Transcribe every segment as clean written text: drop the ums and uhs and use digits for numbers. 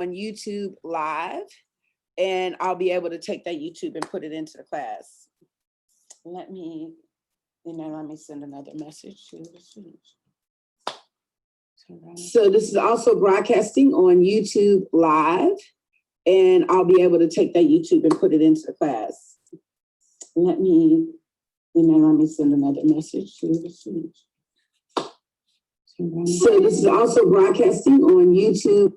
on YouTube live, and I'll be able to take that YouTube and put it into the class. Let me send another message to the students. So this is also broadcasting on YouTube live, and I'll be able to take that YouTube and put it into the class. Let me send another message to the students. So this is also broadcasting on YouTube.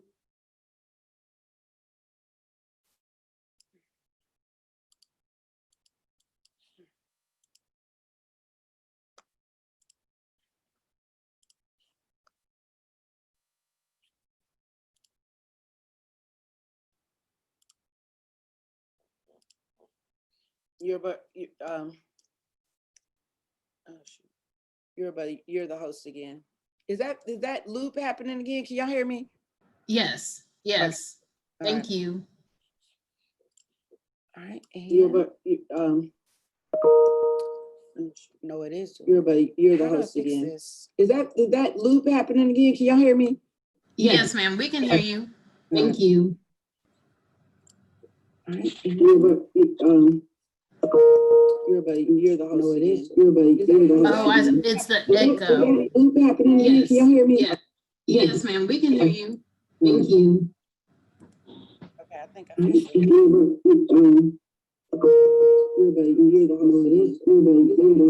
You're the host again. Is that loop happening again? Can y'all hear me? Yes. Yes. Okay. Thank you. All right. No, it is. You're the host again. Is that loop happening again? Can y'all hear me? Yes, ma'am. We can hear you. Thank you. All right. You're the host. No, it is. It's the echo. Loop happening again? Yes. Can y'all hear me? Yeah. Yes, ma'am. We can hear you. Thank you. Okay, I think I fixed it. You're the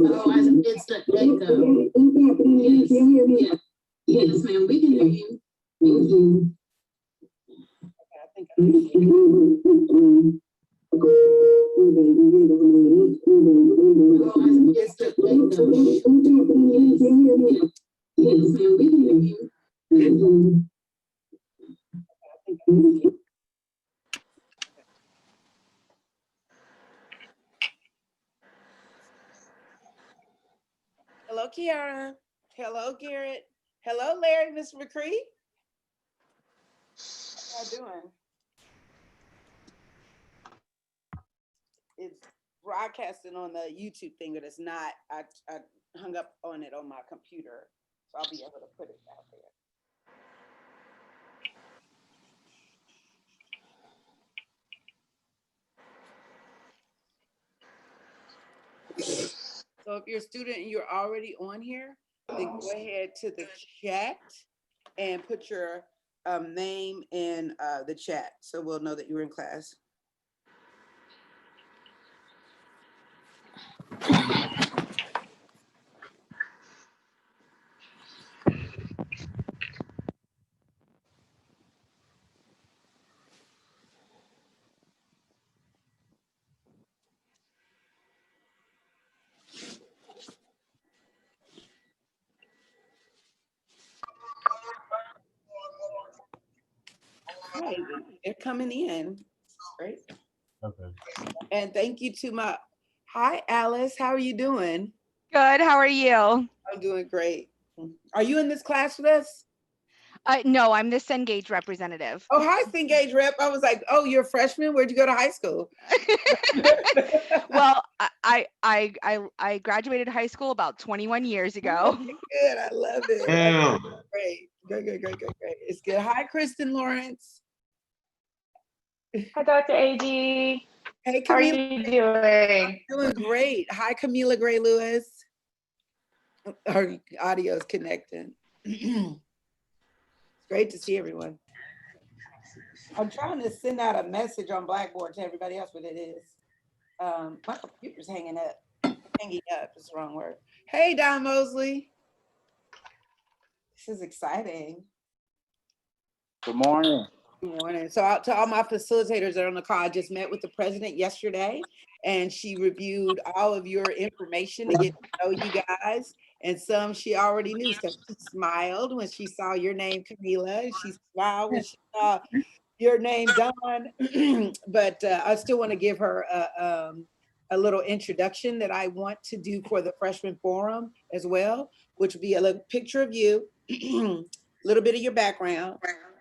host. It's the echo. Loop happening again? Can y'all hear me? Yeah. Yes, ma'am. We can hear you. Thank you. Okay, I think I fixed it. It's the echo. Yes, ma'am. We can hear you. Hello, Kiara. Hello, Garrett. Hello, Larry, Mr. McCree. How y'all doing? It's broadcasting on the YouTube thing, but it's not. I hung up on it on my computer, so I'll be able to put it out there. So if you're a student and you're already on here, then go ahead to the chat and put your name in the chat so we'll know that you're in class. Right, they're coming in, right? Okay. And thank you to hi Alice, how are you doing? Good, how are you? I'm doing great. Are you in this class with us? No, I'm the Cengage representative. Oh, hi, Cengage rep. I was like, oh, you're a freshman? Where'd you go to high school? Well, I graduated high school about 21 years ago. Good, I love it. Great, great. It's good. Hi, Kristen Lawrence. Hi, Dr. A.G. Hey, Camila. How are you doing? Doing great. Hi, Camila Gray Lewis. Our audio is connecting. It's great to see everyone. I'm trying to send out a message on Blackboard to everybody else, but it is. My computer's hanging up. Hanging up is the wrong word. Hey, Don Mosley. This is exciting. Good morning. Good morning. So to all my facilitators that are on the call, I just met with the president yesterday, and she reviewed all of your information to get to know you guys. And some she already knew. So she smiled when she saw your name, Camila. And she smiled when she saw your name, Dawn. But I still want to give her a little introduction that I want to do for the freshman forum as well, which would be a little picture of you, a little bit of your background,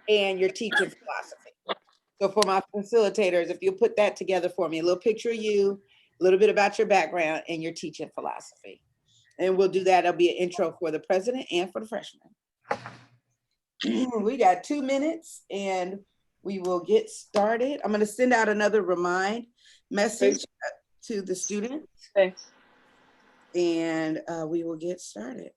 and your teaching philosophy. So for my facilitators, if you put that together for me, a little picture of you, a little bit about your background and your teaching philosophy. And we'll do that. It'll be an intro for the president and for the freshmen. We got 2 minutes and we will get started. I'm going to send out another remind message to the students, Thanks. and we will get started.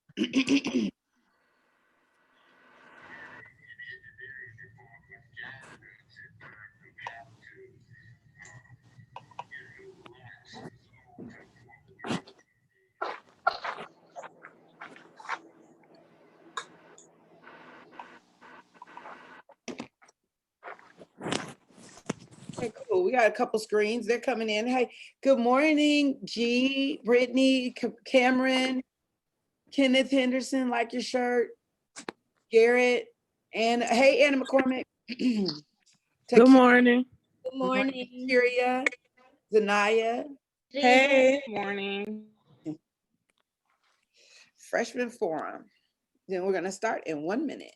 Okay, cool. We got a couple screens. They're coming in. Hey, good morning, G, Brittany, Cameron, Kenneth Henderson, like your shirt, Garrett, and hey, Anna McCormick. Good morning. Good morning. Syria, Zanaya, Hey. Good morning. Freshman Forum. Then we're going to start in 1 minute.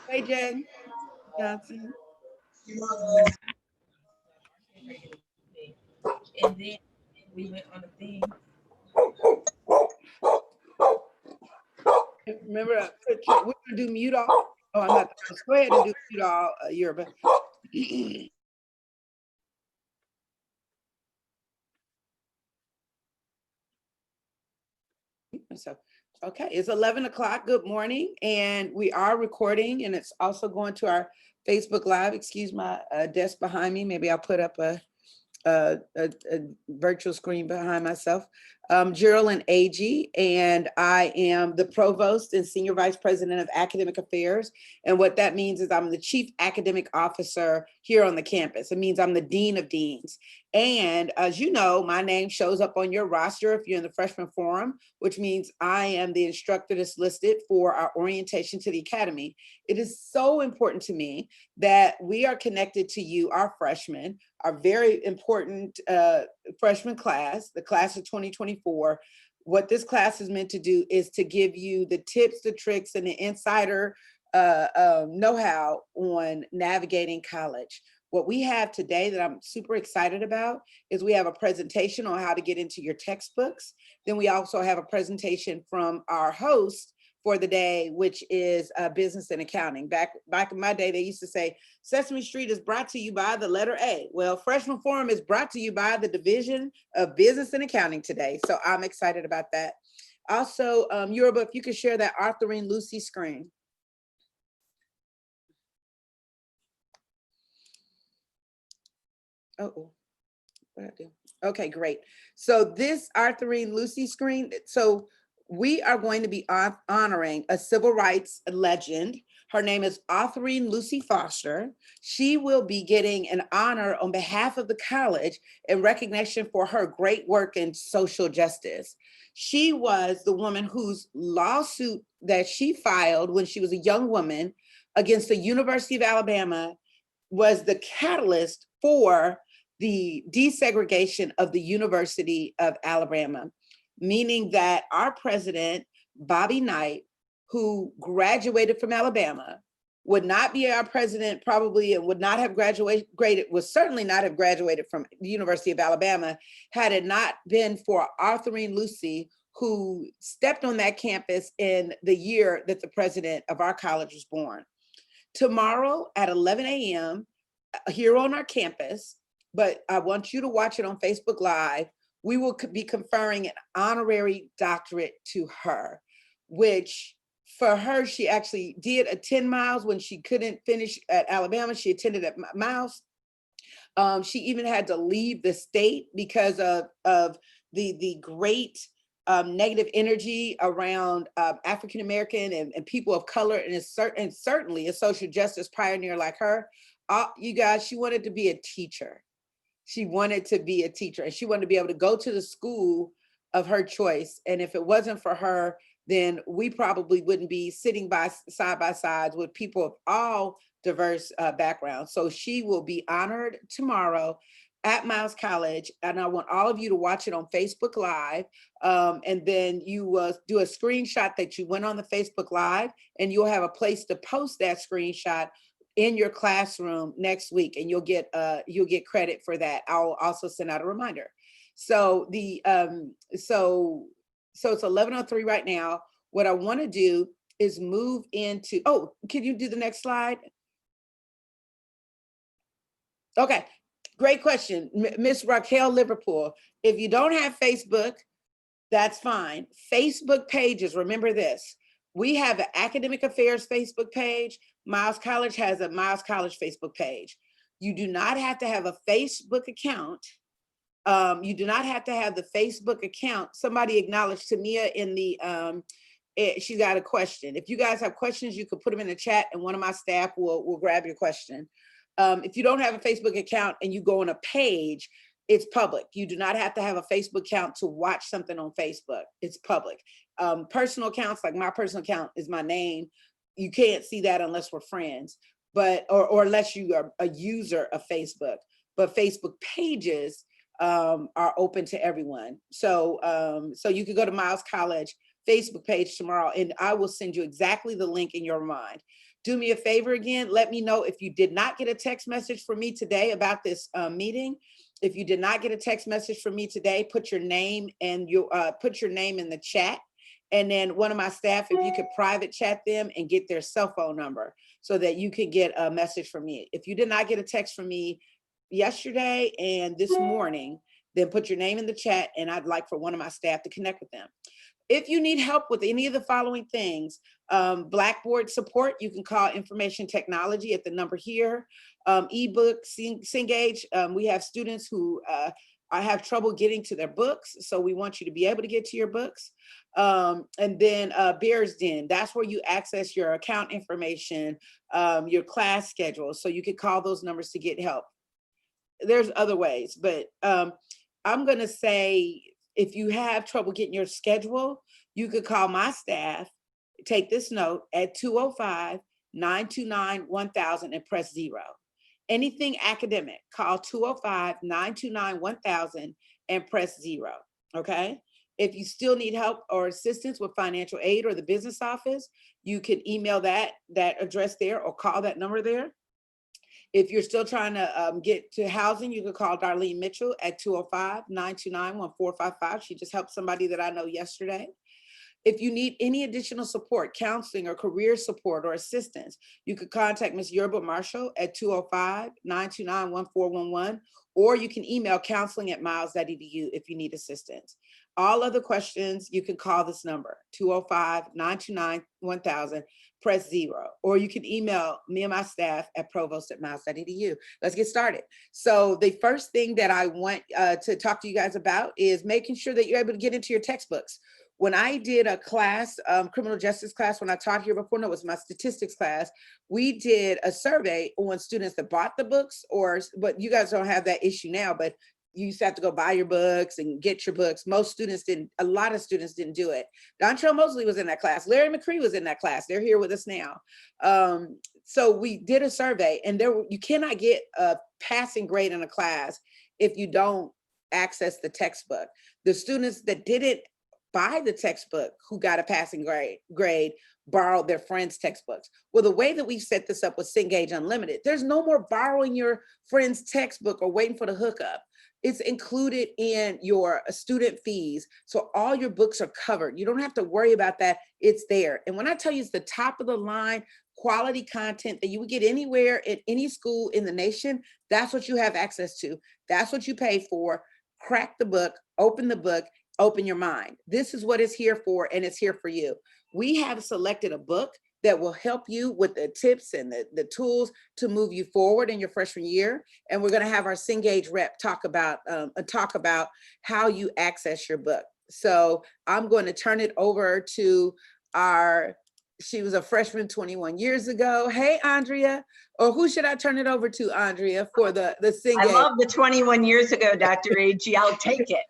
Hey, Jen Johnson. And then we went on a thing. Remember, we're going to do mute all. Oh, I'm not. Go ahead and do mute all, Yoruba. So, okay, it's 11 o'clock. Good morning. And we are recording, and it's also going to our Facebook Live. Excuse my desk behind me. Maybe I'll put up a virtual screen behind myself. Geraldine Agee, and I am the Provost and Senior Vice President of Academic Affairs. And what that means is I'm the Chief Academic Officer here on the campus. It means I'm the Dean of Deans. And as you know, my name shows up on your roster if you're in the Freshman Forum, which means I am the instructor that's listed for our orientation to the Academy. It is so important to me that we are connected to you, our freshmen, our very important freshman class, the class of 2024. What this class is meant to do is to give you the tips, the tricks, and the insider know-how on navigating college. What we have today that I'm super excited about is we have a presentation on how to get into your textbooks. Then we also have a presentation from our host for the day, which is business and accounting. Back in my day, they used to say, Sesame Street is brought to you by the letter A. Well, Freshman Forum is brought to you by the Division of Business and Accounting today. So I'm excited about that. Also, Yoruba, if you could share that Arthurine Lucy screen. Oh, what I do? Okay, great. So this Arthurine Lucy screen, so we are going to be honoring a civil rights legend. Her name is Arthurine Lucy Foster. She will be getting an honor on behalf of the college in recognition for her great work in social justice. She was the woman whose lawsuit that she filed when she was a young woman against the University of Alabama was the catalyst for the desegregation of the University of Alabama, meaning that our president, Bobby Knight, who graduated from Alabama, would not be our president probably, and would not have graduated, would certainly not have graduated from the University of Alabama had it not been for Arthurine Lucy, who stepped on that campus in the year that the president of our college was born. Tomorrow at 11 a.m. here on our campus, but I want you to watch it on Facebook Live, we will be conferring an honorary doctorate to her, which for her, she actually did attend Miles when she couldn't finish at Alabama. She attended at Miles. She even had to leave the state because of the great negative energy around African-American and people of color, and certainly a social justice pioneer like her. You guys, she wanted to be a teacher. She wanted to be a teacher, and she wanted to be able to go to the school of her choice. And if it wasn't for her, then we probably wouldn't be sitting side by sides with people of all diverse backgrounds. So she will be honored tomorrow at Miles College, and I want all of you to watch it on Facebook Live, and then you will do a screenshot that you went on the Facebook Live, and you'll have a place to post that screenshot in your classroom next week, and you'll get credit for that. I'll also send out a reminder. So so it's 11:03 right now. What I want to do is move into, oh, can you do the next slide? Okay, great question. Miss Raquel Liverpool. If you don't have Facebook, that's fine. Facebook pages, remember this. We have an Academic Affairs Facebook page. Miles College has a Miles College Facebook page. You do not have to have a Facebook account. You do not have to have the Facebook account. Somebody acknowledged Tamia in the, she got a question. If you guys have questions, you could put them in the chat and one of my staff will grab your question. If you don't have a Facebook account and you go on a page, it's public. You do not have to have a Facebook account to watch something on Facebook. It's public. Personal accounts, like my personal account is my name. You can't see that unless we're friends, but or unless you are a user of Facebook. But Facebook pages are open to everyone. So so you could go to Miles College Facebook page tomorrow, and I will send you exactly the link in your mind. Do me a favor again. Let me know if you did not get a text message from me today about this meeting. If you did not get a text message from me today, put your name and put your name in the chat. And then one of my staff, if you could private chat them and get their cell phone number so that you could get a message from me. If you did not get a text from me yesterday and this morning, then put your name in the chat and I'd like for one of my staff to connect with them. If you need help with any of the following things, Blackboard support, you can call Information Technology at the number here. Ebook, Cengage, we have students who have trouble getting to their books, so we want you to be able to get to your books. And then Bears Den, that's where you access your account information, your class schedule, so you can call those numbers to get help. There's other ways, but I'm gonna say, if you have trouble getting your schedule, you could call my staff, take this note, at 205-929-1000 and press 0. Anything academic, call 205-929-1000 and press 0, okay? If you still need help or assistance with financial aid or the business office, you can email that address there or call that number there. If you're still trying to get to housing, you can call Darlene Mitchell at 205-929-1455. She just helped somebody that I know yesterday. If you need any additional support, counseling or career support or assistance, you could contact Ms. Yerba Marshall at 205-929-1411, or you can email counseling@miles.edu if you need assistance. All other questions, you can call this number, 205-929-1000, press 0, or you can email me and my staff at provost@miles.edu. Let's get started. So the first thing that I want to talk to you guys about is making sure that you're able to get into your textbooks. When I did a class, criminal justice class, when I taught here before, no, it was my statistics class, we did a survey on students that bought the books, but you guys don't have that issue now, but you used to have to go buy your books and get your books. Most students didn't, a lot of students didn't do it. Dontrell Mosley was in that class. Larry McCree was in that class. They're here with us now. So we did a survey, and you cannot get a passing grade in a class if you don't access the textbook. The students that didn't buy the textbook who got a passing grade borrowed their friends' textbooks. Well, the way that we set this up with Cengage Unlimited, there's no more borrowing your friend's textbook or waiting for the hookup. It's included in your student fees. So all your books are covered. You don't have to worry about that. It's there. And when I tell you it's the top of the line quality content that you would get anywhere in any school in the nation, that's what you have access to. That's what you pay for. Crack the book, open your mind. This is what it's here for, and it's here for you. We have selected a book that will help you with the tips and the tools to move you forward in your freshman year. And we're going to have our Cengage rep talk about how you access your book. So I'm going to turn it over to she was a freshman 21 years ago. Hey, Andrea. Or who should I turn it over to, Andrea, for the Cengage? I love the 21 years ago, Dr. Agee. I'll take it.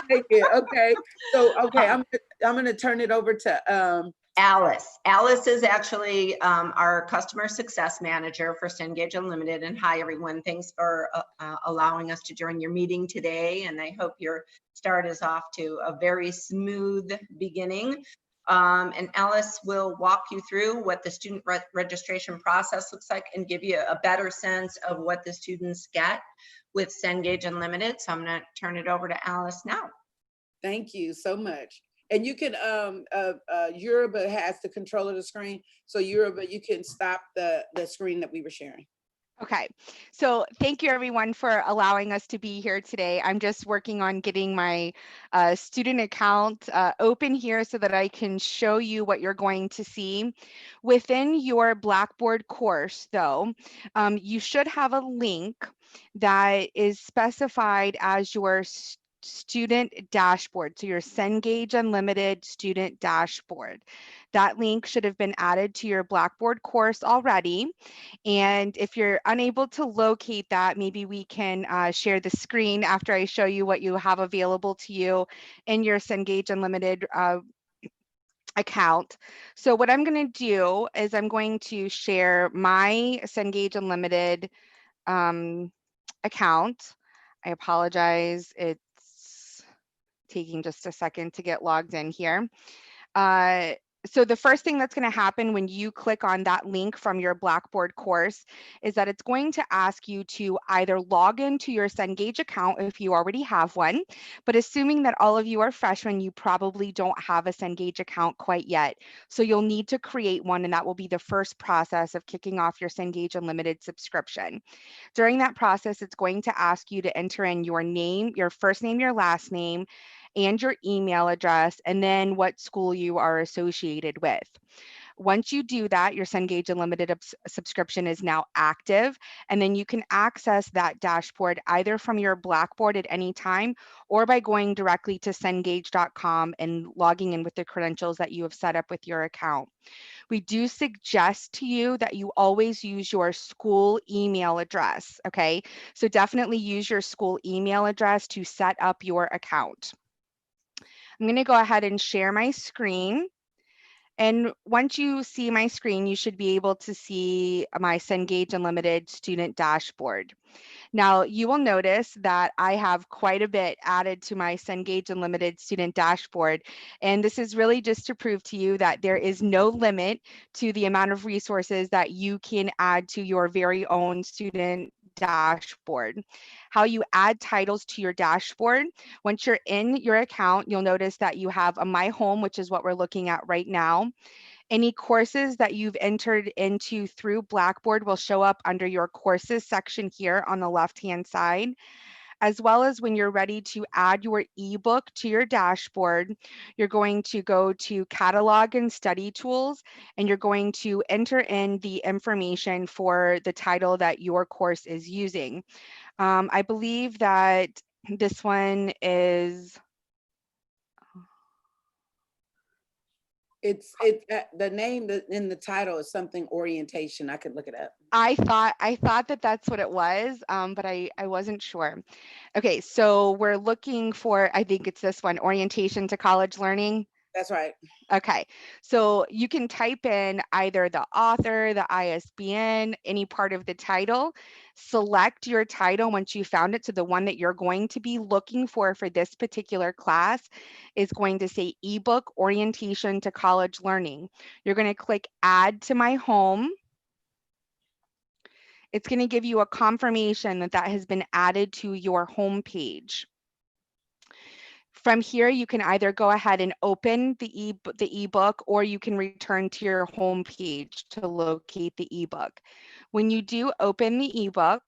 Take it. Okay. So, okay, I'm going to turn it over to Alice. Alice is actually our customer success manager for Cengage Unlimited. And hi, everyone. Thanks for allowing us to join your meeting today. And I hope your start is off to a very smooth beginning. And Alice will walk you through what the student registration process looks like and give you a better sense of what the students get with Cengage Unlimited. So I'm going to turn it over to Alice now. Thank you so much. And you can, Yoruba has the control of the screen. So Yoruba, you can stop the screen that we were sharing. Okay, so thank you everyone for allowing us to be here today. I'm just working on getting my student account open here so that I can show you what you're going to see. Within your Blackboard course though, you should have a link that is specified as your student dashboard. So your Cengage Unlimited student dashboard. That link should have been added to your Blackboard course already. And if you're unable to locate that, maybe we can share the screen after I show you what you have available to you in your Cengage Unlimited account. So what I'm going to do is I'm going to share my Cengage Unlimited account. I apologize. It's taking just a second to get logged in here. So the first thing that's going to happen when you click on that link from your Blackboard course is that it's going to ask you to either log into your Cengage account if you already have one, but assuming that all of you are freshmen, you probably don't have a Cengage account quite yet. So you'll need to create one, and that will be the first process of kicking off your Cengage Unlimited subscription. During that process, it's going to ask you to enter in your name, your first name, your last name, and your email address, and then what school you are associated with. Once you do that, your Cengage Unlimited subscription is now active, and then you can access that dashboard either from your Blackboard at any time or by going directly to cengage.com and logging in with the credentials that you have set up with your account. We do suggest to you that you always use your school email address, okay? So definitely use your school email address to set up your account. I'm going to go ahead and share my screen. And once you see my screen, you should be able to see my Cengage Unlimited student dashboard. Now, you will notice that I have quite a bit added to my Cengage Unlimited student dashboard. And this is really just to prove to you that there is no limit to the amount of resources that you can add to your very own student dashboard. How you add titles to your dashboard. Once you're in your account, you'll notice that you have a My Home, which is what we're looking at right now. Any courses that you've entered into through Blackboard will show up under your courses section here on the left-hand side, as well as when you're ready to add your ebook to your dashboard, you're going to go to Catalog and Study Tools, and you're going to enter in the information for the title that your course is using. I believe that this one is... It's the name in the title is something orientation. I could look it up. I thought that that's what it was, but I wasn't sure. Okay, so we're looking for, I think it's this one, Orientation to College Learning. That's right. Okay, so you can type in either the author, the ISBN, any part of the title, select your title once you found it. So the one that you're going to be looking for this particular class is going to say ebook Orientation to College Learning. You're going to click Add to My Home. It's going to give you a confirmation that that has been added to your home page. From here, you can either go ahead and open the ebook, or you can return to your home page to locate the ebook. When you do open the ebook,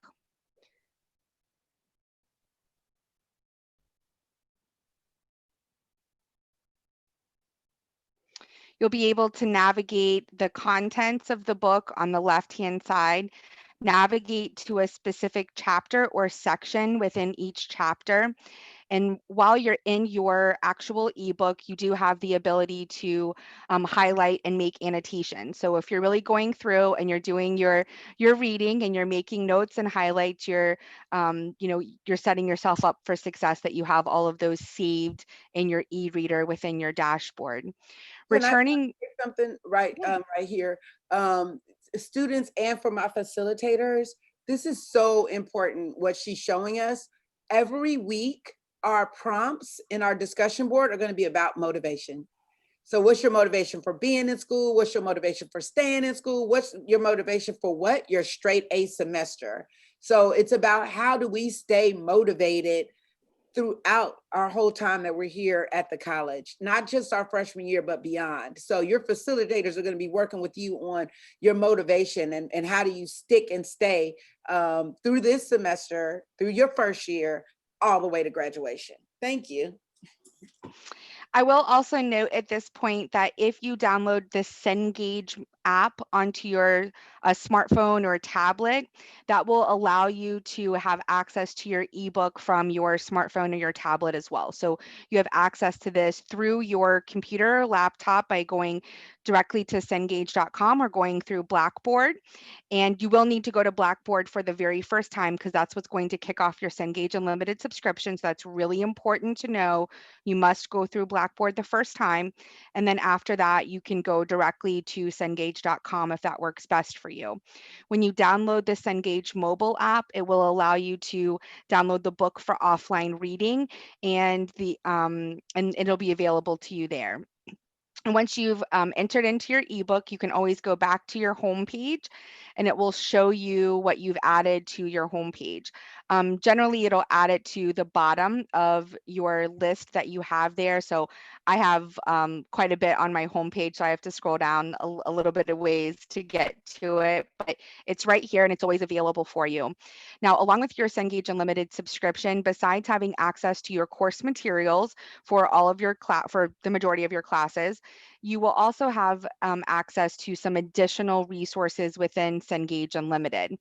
you'll be able to navigate the contents of the book on the left-hand side, navigate to a specific chapter or section within each chapter. And while you're in your actual ebook, you do have the ability to highlight and make annotations. So if you're really going through and you're doing your reading and you're making notes and highlights, you're setting yourself up for success, that you have all of those saved in your e-reader within your dashboard. Returning something right here. Students and for my facilitators, this is so important what she's showing us. Every week, our prompts in our discussion board are going to be about motivation. So what's your motivation for being in school? What's your motivation for staying in school? What's your motivation for what? Your straight A semester. So it's about how do we stay motivated throughout our whole time that we're here at the college, not just our freshman year, but beyond. So your facilitators are going to be working with you on your motivation and how do you stick and stay through this semester, through your first year, all the way to graduation. Thank you. I will also note at this point that if you download the Cengage app onto your smartphone or tablet, that will allow you to have access to your ebook from your smartphone or your tablet as well. So you have access to this through your computer or laptop by going directly to cengage.com or going through Blackboard. And you will need to go to Blackboard for the very first time because that's what's going to kick off your Cengage Unlimited subscription. So that's really important to know. You must go through Blackboard the first time. And then after that, you can go directly to cengage.com if that works best for you. When you download the Cengage mobile app, it will allow you to download the book for offline reading and it'll be available to you there. And once you've entered into your ebook, you can always go back to your home page and it will show you what you've added to your home page. Generally, it'll add it to the bottom of your list that you have there. So I have quite a bit on my home page, so I have to scroll down a little bit of ways to get to it, but it's right here and it's always available for you. Now, along with your Cengage Unlimited subscription, besides having access to your course materials for all of your for the majority of your classes, you will also have access to some additional resources within Cengage Unlimited.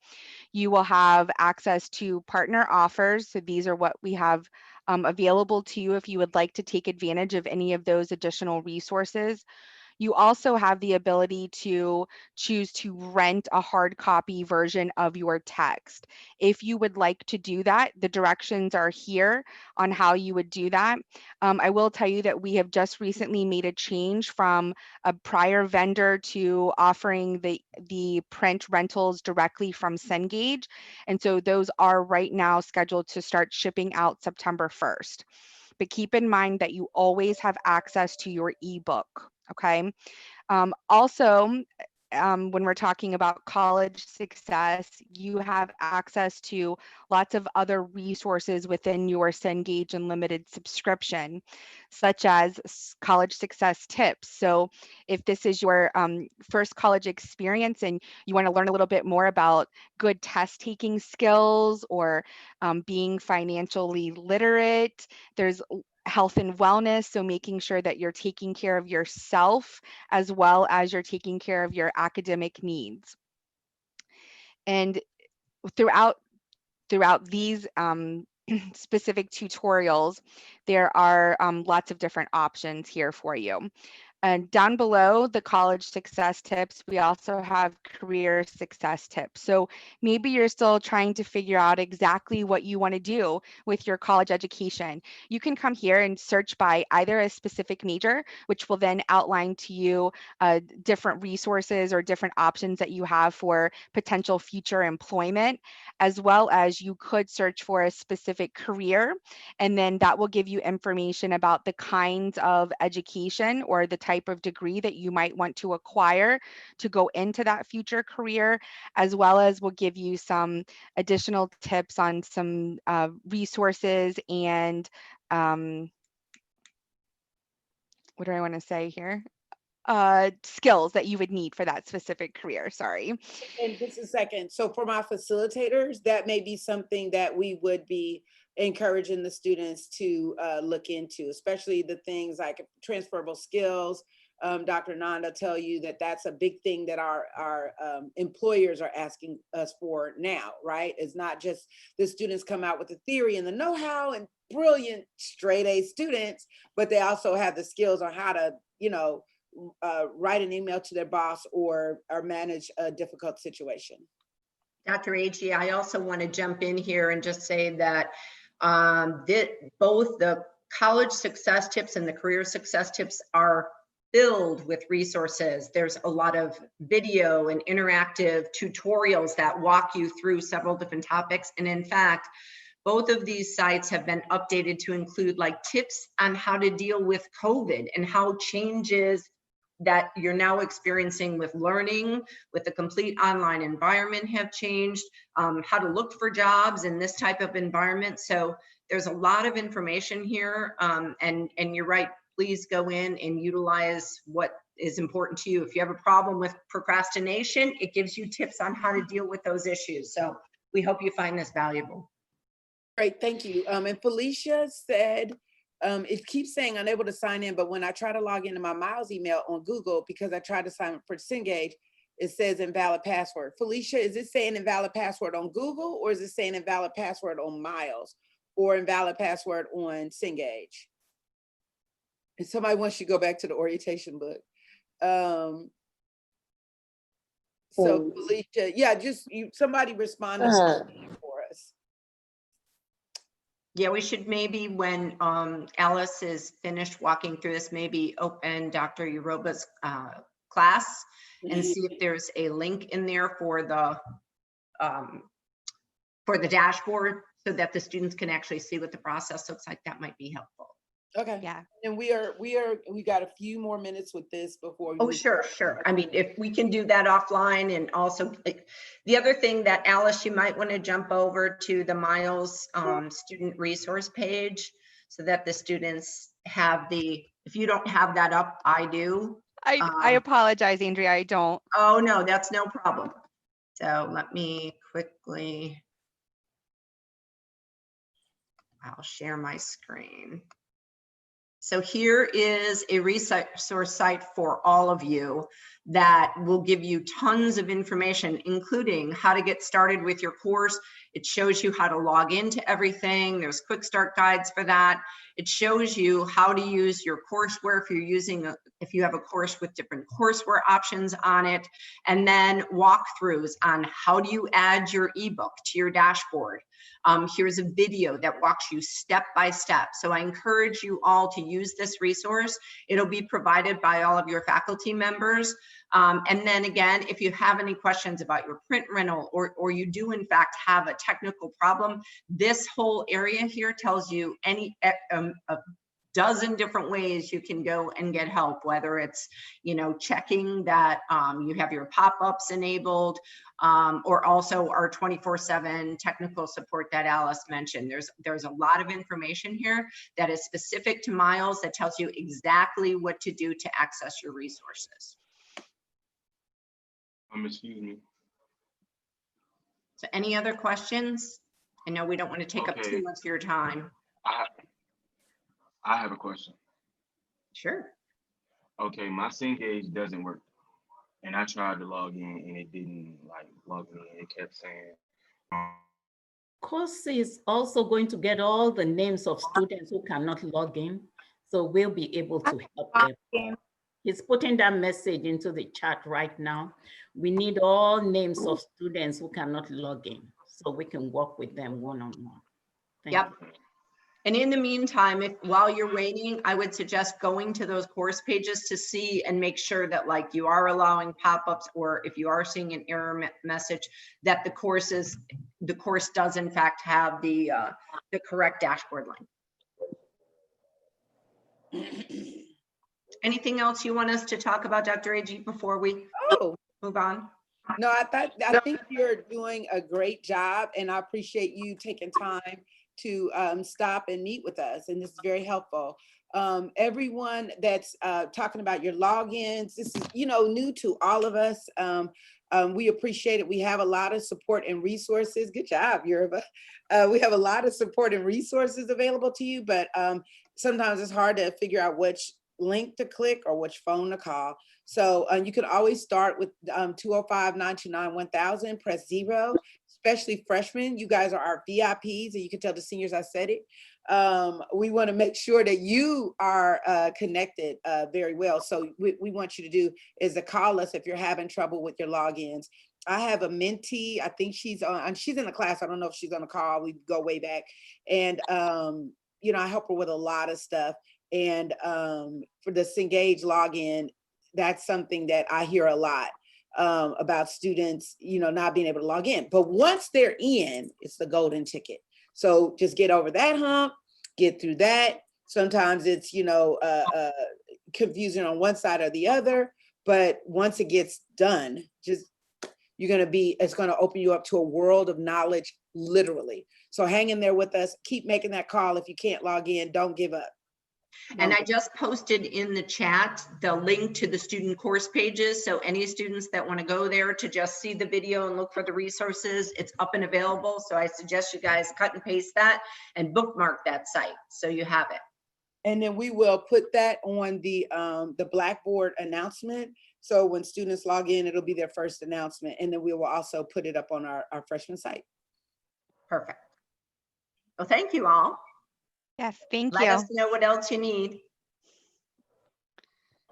You will have access to partner offers. So these are what we have available to you if you would like to take advantage of any of those additional resources. You also have the ability to choose to rent a hard copy version of your text. If you would like to do that, the directions are here on how you would do that. I will tell you that we have just recently made a change from a prior vendor to offering the print rentals directly from Cengage. And so those are right now scheduled to start shipping out September 1st. But keep in mind that you always have access to your ebook. Okay. Also, when we're talking about college success, you have access to lots of other resources within your Cengage Unlimited subscription, such as college success tips. So if this is your first college experience and you want to learn a little bit more about good test taking skills or being financially literate, there's health and wellness, so making sure that you're taking care of yourself as well as you're taking care of your academic needs. And throughout these specific tutorials, there are lots of different options here for you. And down below the college success tips, we also have career success tips. So maybe you're still trying to figure out exactly what you want to do with your college education. You can come here and search by either a specific major, which will then outline to you different resources or different options that you have for potential future employment, as well as you could search for a specific career, and then that will give you information about the kinds of education or the type of degree that you might want to acquire to go into that future career, as well as will give you some additional tips on some resources and what do I want to say here? Skills that you would need for that specific career, sorry. And just a second. So for my facilitators, that may be something that we would be encouraging the students to look into, especially the things like transferable skills. Dr. Nanda tell you that that's a big thing that our employers are asking us for now, right? It's not just the students come out with the theory and the know-how and brilliant straight A students, but they also have the skills on how to, write an email to their boss or manage a difficult situation. Dr. Agee, I also want to jump in here and just say that both the college success tips and the career success tips are filled with resources. There's a lot of video and interactive tutorials that walk you through several different topics. And in fact, both of these sites have been updated to include like tips on how to deal with COVID and how changes that you're now experiencing with learning, with the complete online environment have changed, how to look for jobs in this type of environment. So There's a lot of information here, and you're right. Please go in and utilize what is important to you. If you have a problem with procrastination, it gives you tips on how to deal with those issues. So we hope you find this valuable. Great, thank you. And Felicia said, it keeps saying unable to sign in, but when I try to log into my Miles email on Google, because I tried to sign up for Cengage, it says invalid password. Felicia, is it saying invalid password on Google, or is it saying invalid password on Miles, or invalid password on Cengage? And somebody wants you to go back to the orientation book. So Felicia, yeah, just somebody respond to something for us. Yeah, we should maybe, when Alice is finished walking through this, maybe open Dr. Yoruba's class and see if there's a link in there for the dashboard, so that the students can actually see what the process looks like. That might be helpful. Okay. Yeah. And we got a few more minutes with this before. Oh, sure. I mean, if we can do that offline. And also the other thing that Alice, you might want to jump over to the Miles student resource page, so that the students have if you don't have that up, I do. I apologize, Andrea, I don't. Oh, no, that's no problem. So let me quickly, I'll share my screen. So here is a resource site for all of you that will give you tons of information, including how to get started with your course. It shows you how to log into everything. There's quick start guides for that. It shows you how to use your courseware if you have a course with different courseware options on it, and then walkthroughs on how do you add your ebook to your dashboard. Here's a video that walks you step by step. So I encourage you all to use this resource. It'll be provided by all of your faculty members. And then again, if you have any questions about your print rental, or you do in fact have a technical problem, this whole area here tells you a dozen different ways you can go and get help, whether it's, checking that you have your pop-ups enabled, or also our 24/7 technical support that Alice mentioned. There's a lot of information here that is specific to Miles, that tells you exactly what to do to access your resources. Excuse me. So any other questions? I know we don't want to take up too much of your time. I have a question. Sure. Okay, my Cengage doesn't work, and I tried to log in and it didn't log in. It kept saying. Course is also going to get all the names of students who cannot log in, so we'll be able to help them. He's putting that message into the chat right now. We need all names of students who cannot log in, so we can work with them one-on-one. Yep. And in the meantime, while you're waiting, I would suggest going to those course pages to see and make sure that you are allowing pop-ups, or if you are seeing an error message, that the course does in fact have the correct dashboard link. Anything else you want us to talk about, Dr. Agee, before we move on? No, I think you're doing a great job, and I appreciate you taking time to stop and meet with us, and this is very helpful. Everyone that's talking about your logins, this is new to all of us. We appreciate it. We have a lot of support and resources. Good job, Yoruba. We have a lot of support and resources available to you, but sometimes it's hard to figure out which link to click or which phone to call. So you can always start with 205-929-1000, press 0, especially freshmen. You guys are our VIPs, and you can tell the seniors I said it. We want to make sure that you are connected very well. So we want you to do is to call us if you're having trouble with your logins. I have a mentee. I think she's in the class. I don't know if she's on the call. We go way back. And, I help her with a lot of stuff. And for the Cengage login, that's something that I hear a lot about students, not being able to log in. But once they're in, it's the golden ticket. So just get over that hump, get through that. Sometimes it's, confusing on one side or the other, but once it gets done, just it's gonna open you up to a world of knowledge, literally. So hang in there with us. Keep making that call. If you can't log in, don't give up. And I just posted in the chat the link to the student course pages. So any students that want to go there to just see the video and look for the resources, it's up and available. So I suggest you guys cut and paste that and bookmark that site so you have it. And then we will put that on the Blackboard announcement. So when students log in, it'll be their first announcement. And then we will also put it up on our freshman site. Perfect. Well, thank you all. Yes, thank Let you. us know what else you need.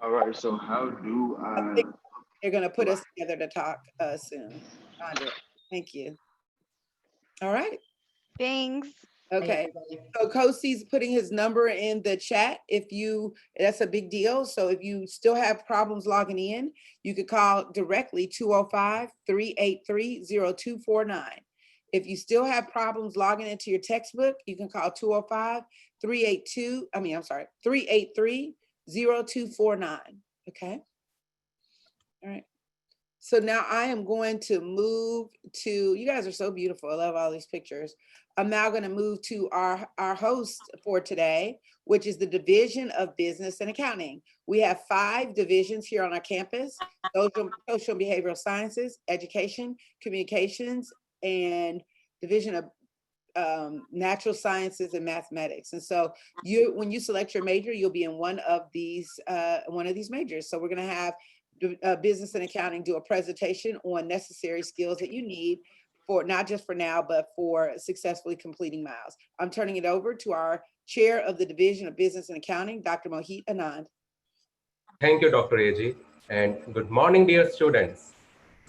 All right, so how do I? They're gonna put us together to talk soon. Andrea, thank you. All right, Thanks. okay. So Kosi's putting his number in the chat. That's a big deal. So if you still have problems logging in, you could call directly 205-383-0249. If you still have problems logging into your textbook, you can call 383-0249. Okay. All right. So now I am going to move to, you guys are so beautiful. I love all these pictures. I'm now going to move to our host for today, which is the Division of Business and Accounting. We have 5 divisions here on our campus: social and behavioral sciences, education, communications, and Division of natural sciences and mathematics. And so when you select your major, you'll be in one of these majors. So we're going to have business and accounting do a presentation on necessary skills that you need for not just for now, but for successfully completing miles. I'm turning it over to our chair of the Division of Business and Accounting, Dr. Mohit Anand. Thank you, Dr. AG, and good morning, dear students.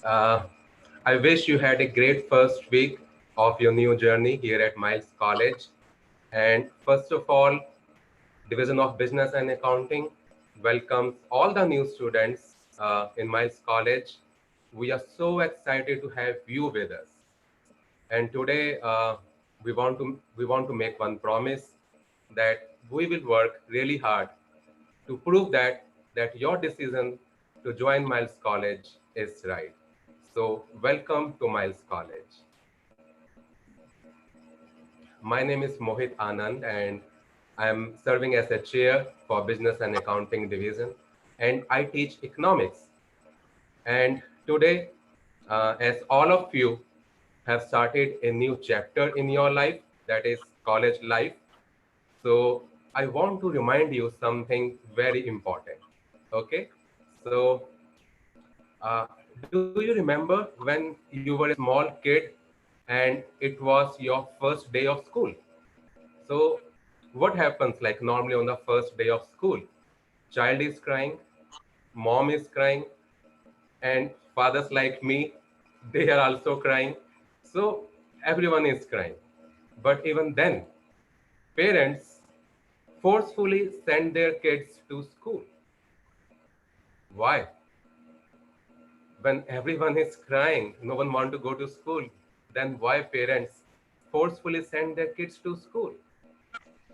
I wish you had a great first week of your new journey here at Miles College. And first of all, Division of Business and Accounting welcomes all the new students in Miles College. We are so excited to have you with us. And today we want to make one promise that we will work really hard to prove that your decision to join Miles College is right. So welcome to Miles College. My name is Mohit Anand, and I'm serving as a chair for Business and Accounting Division, and I teach economics. And today, as all of you have started a new chapter in your life, that is college life, so I want to remind you something very important. Okay, so do you remember when you were a small kid and it was your first day of school? So what happens like normally on the first day of school? Child is crying, mom is crying, and fathers like me, they are also crying. So everyone is crying. But even then, parents forcefully send their kids to school. Why? When everyone is crying, no one wants to go to school, then why parents forcefully send their kids to school?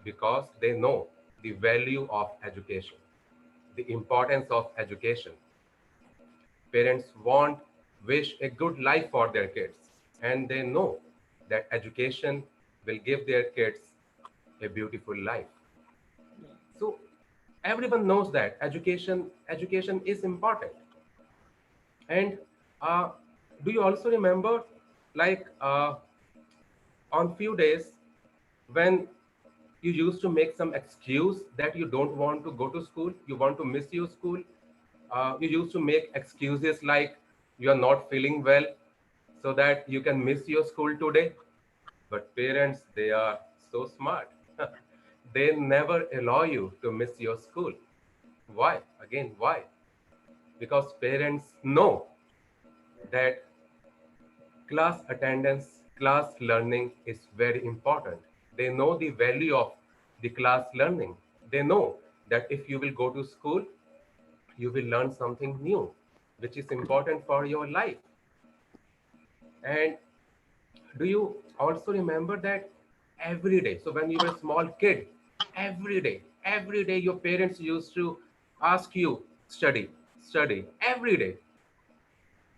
Because they know the value of education, the importance of education. Parents wish a good life for their kids, and they know that education will give their kids a beautiful life. So everyone knows that education is important. And do you also remember, like on few days when you used to make some excuse that you don't want to go to school, you want to miss your school, you used to make excuses like you are not feeling well so that you can miss your school today. But parents, they are so smart. They never allow you to miss your school. Why? Again, why? Because parents know that class attendance, class learning is very important. They know the value of the class learning. They know that if you will go to school, you will learn something new, which is important for your life. And do you also remember that every day, so when you were a small kid, every day your parents used to ask you, study, every day.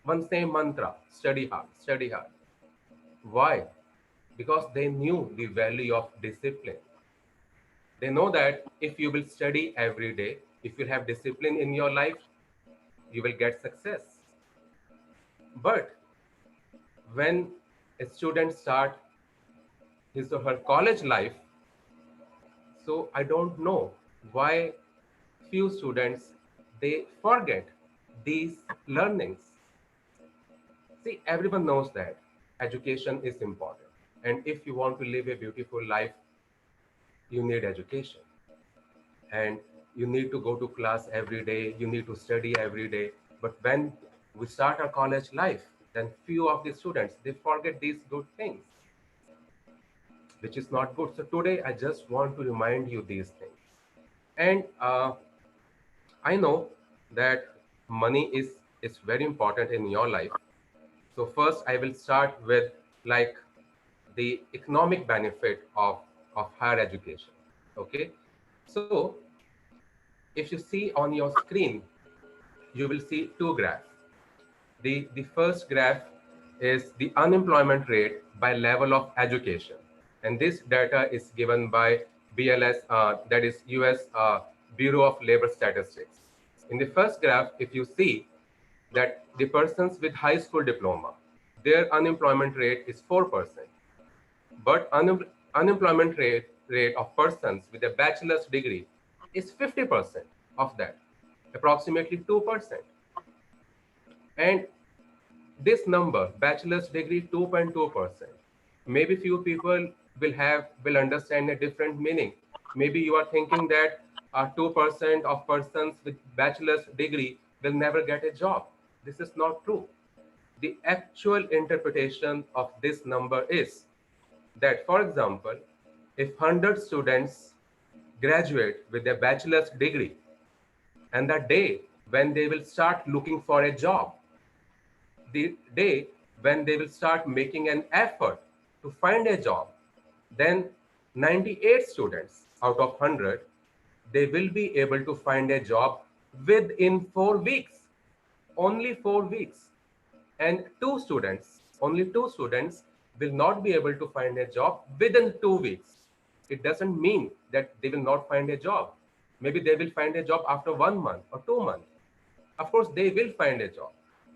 one same mantra, study hard, study hard. Why? Because they knew the value of discipline. They know that if you will study every day, if you have discipline in your life, you will get success. But when a student start his or her college life, so I don't know why few students, they forget these learnings. See, everyone knows that education is important. And if you want to live a beautiful life, you need education. And you need to go to class every day, you need to study every day. But when we start our college life, then few of the students, they forget these good things, which is not good. So today, I just want to remind you these things. And I know that money is very important in your life. So first, I will start with like the economic benefit of higher education. Okay, so if you see on your screen, you will see two graphs. The first graph is the unemployment rate by level of education. And this data is given by BLS, that is US Bureau of Labor Statistics. In the first graph, if you see that the persons with high school diploma, their unemployment rate is 4%. But unemployment rate of persons with a bachelor's degree is 50% of that, approximately 2%. And this number, bachelor's degree 2.2%, maybe few people will understand a different meaning. Maybe you are thinking that 2% of persons with bachelor's degree will never get a job. This is not true. The actual interpretation of this number is that, for example, if 100 students graduate with a bachelor's degree, and the day when they will start looking for a job, the day when they will start making an effort to find a job, then 98 students out of 100, they will be able to find a job within 4 weeks, only 4 weeks. And only two students will not be able to find a job within 2 weeks. It doesn't mean that they will not find a job. Maybe they will find a job after 1 month or 2 months. Of course, they will find a job.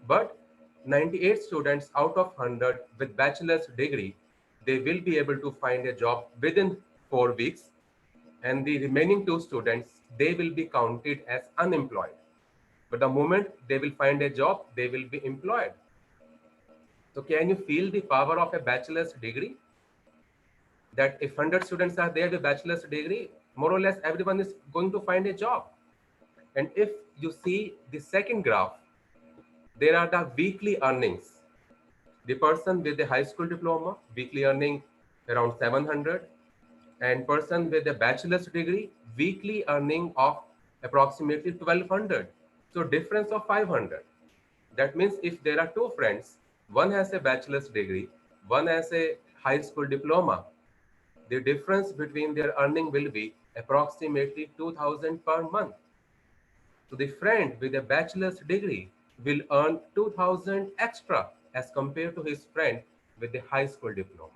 But 98 students out of 100 with bachelor's degree, they will be able to find a job within 4 weeks. And the remaining 2 students, they will be counted as unemployed. But the moment they will find a job, they will be employed. So can you feel the power of a bachelor's degree? That if 100 students are there with bachelor's degree, more or less everyone is going to find a job. And if you see the second graph, there are the weekly earnings. The person with a high school diploma, weekly earning around 700, and person with a bachelor's degree, weekly earning of approximately 1200. So difference of 500. That means if there are two friends, one has a bachelor's degree, one has a high school diploma, the difference between their earning will be approximately 2000 per month. So the friend with a bachelor's degree will earn 2000 extra as compared to his friend with a high school diploma.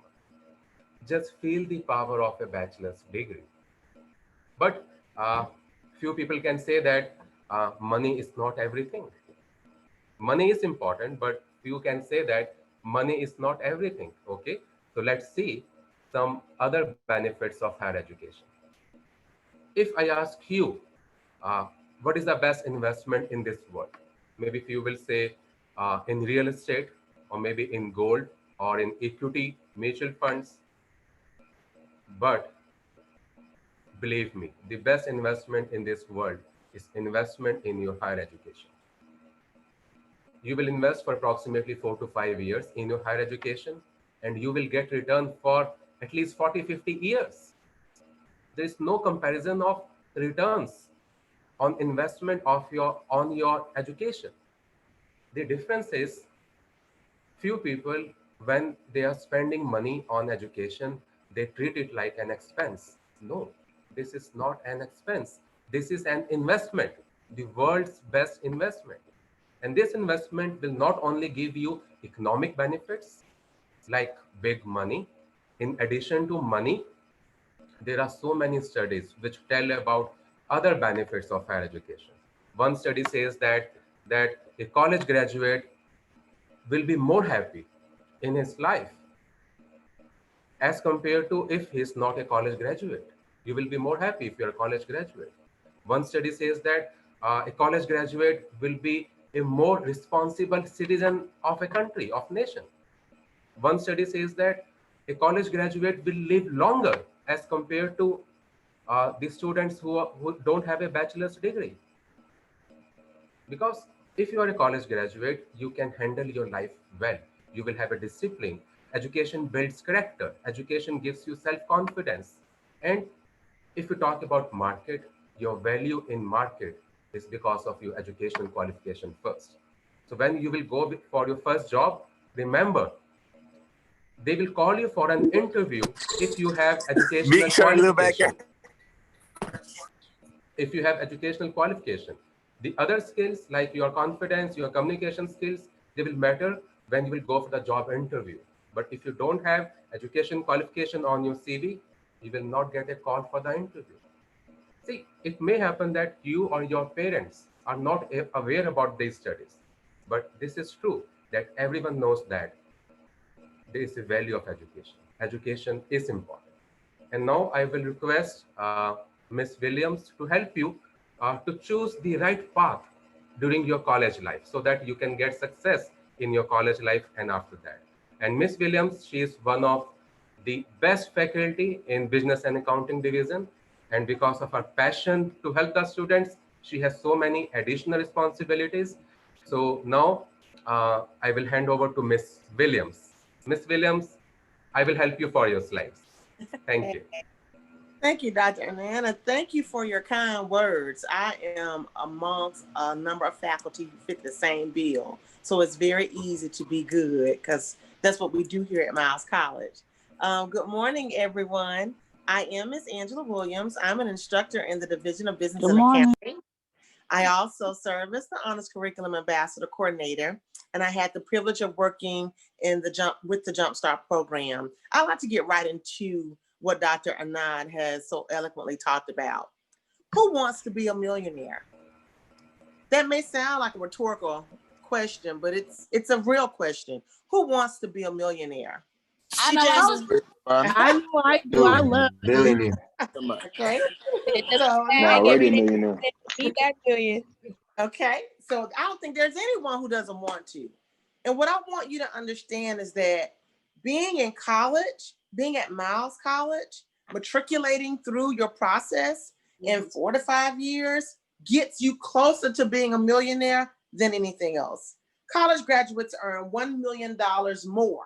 Just feel the power of a bachelor's degree. But few people can say that money is not everything. Money is important, but you can say that money is not everything. Okay, so let's see some other benefits of higher education. If I ask you, what is the best investment in this world? Maybe if you will say in real estate, or maybe in gold, or in equity mutual funds. But believe me, the best investment in this world is investment in your higher education. You will invest for approximately 4 to 5 years in your higher education, and you will get return for at least 40, 50 years. There is no comparison of returns on investment on your education. The difference is, few people, when they are spending money on education, they treat it like an expense. No, this is not an expense. This is an investment, the world's best investment. And this investment will not only give you economic benefits like big money. In addition to money, there are so many studies which tell about other benefits of higher education. One study says that a college graduate will be more happy in his life as compared to if he's not a college graduate. You will be more happy if you're a college graduate. One study says that a college graduate will be a more responsible citizen of a country, of nation. One study says that a college graduate will live longer as compared to the students who don't have a bachelor's degree. Because if you are a college graduate, you can handle your life well. You will have a discipline. Education builds character. Education gives you self-confidence. And if you talk about market, your value in market is because of your educational qualification first. So when you will go for your first job, remember, they will call you for an interview if you have educational qualification. If you have educational qualification. The other skills like your confidence, your communication skills, they will matter when you will go for the job interview. But if you don't have education qualification on your CV, you will not get a call for the interview. See, it may happen that you or your parents are not aware about these studies, but this is true that everyone knows that there is a value of education. Education is important. And now I will request Ms. Williams to help you to choose the right path during your college life so that you can get success in your college life and after that. And Ms. Williams, she is one of the best faculty in business and accounting division. And because of her passion to help the students, she has so many additional responsibilities. So now I will hand over to Ms. Williams. Ms. Williams, I will help you for your slides. Thank you. Thank you, Dr. Anna. Thank you for your kind words. I am amongst a number of faculty who fit the same bill. So it's very easy to be good because that's what we do here at Miles College. Good morning, everyone. I am Ms. Angela Williams. I'm an instructor in the Division of Business and Accounting. I also serve as the Honors Curriculum Ambassador Coordinator, and I had the privilege of working in with the Jumpstart program. I'd like to get right into what Dr. Anand has so eloquently talked about. Who wants to be a millionaire? That may sound like a rhetorical question, but it's a real question. Who wants to be a millionaire? I know I do. I love billionaire. Okay. so Now, already a millionaire. need that million. Okay, so I don't think there's anyone who doesn't want to. And what I want you to understand is that being in college, being at Miles College, matriculating through your process in 4 to 5 years gets you closer to being a millionaire than anything else. College graduates earn $1 million more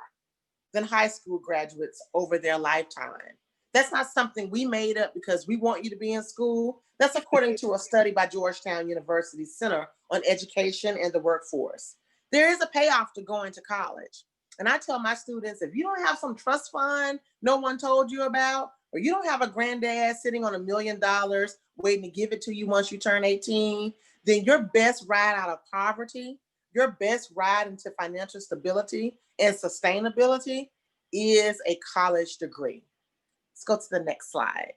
than high school graduates over their lifetime. That's not something we made up because we want you to be in school. That's according to a study by Georgetown University Center on Education and the Workforce. There is a payoff to going to college. And I tell my students, if you don't have some trust fund no one told you about, or you don't have a granddad sitting on $1 million waiting to give it to you once you turn 18, then your best ride out of poverty, your best ride into financial stability and sustainability is a college degree. Let's go to the next slide.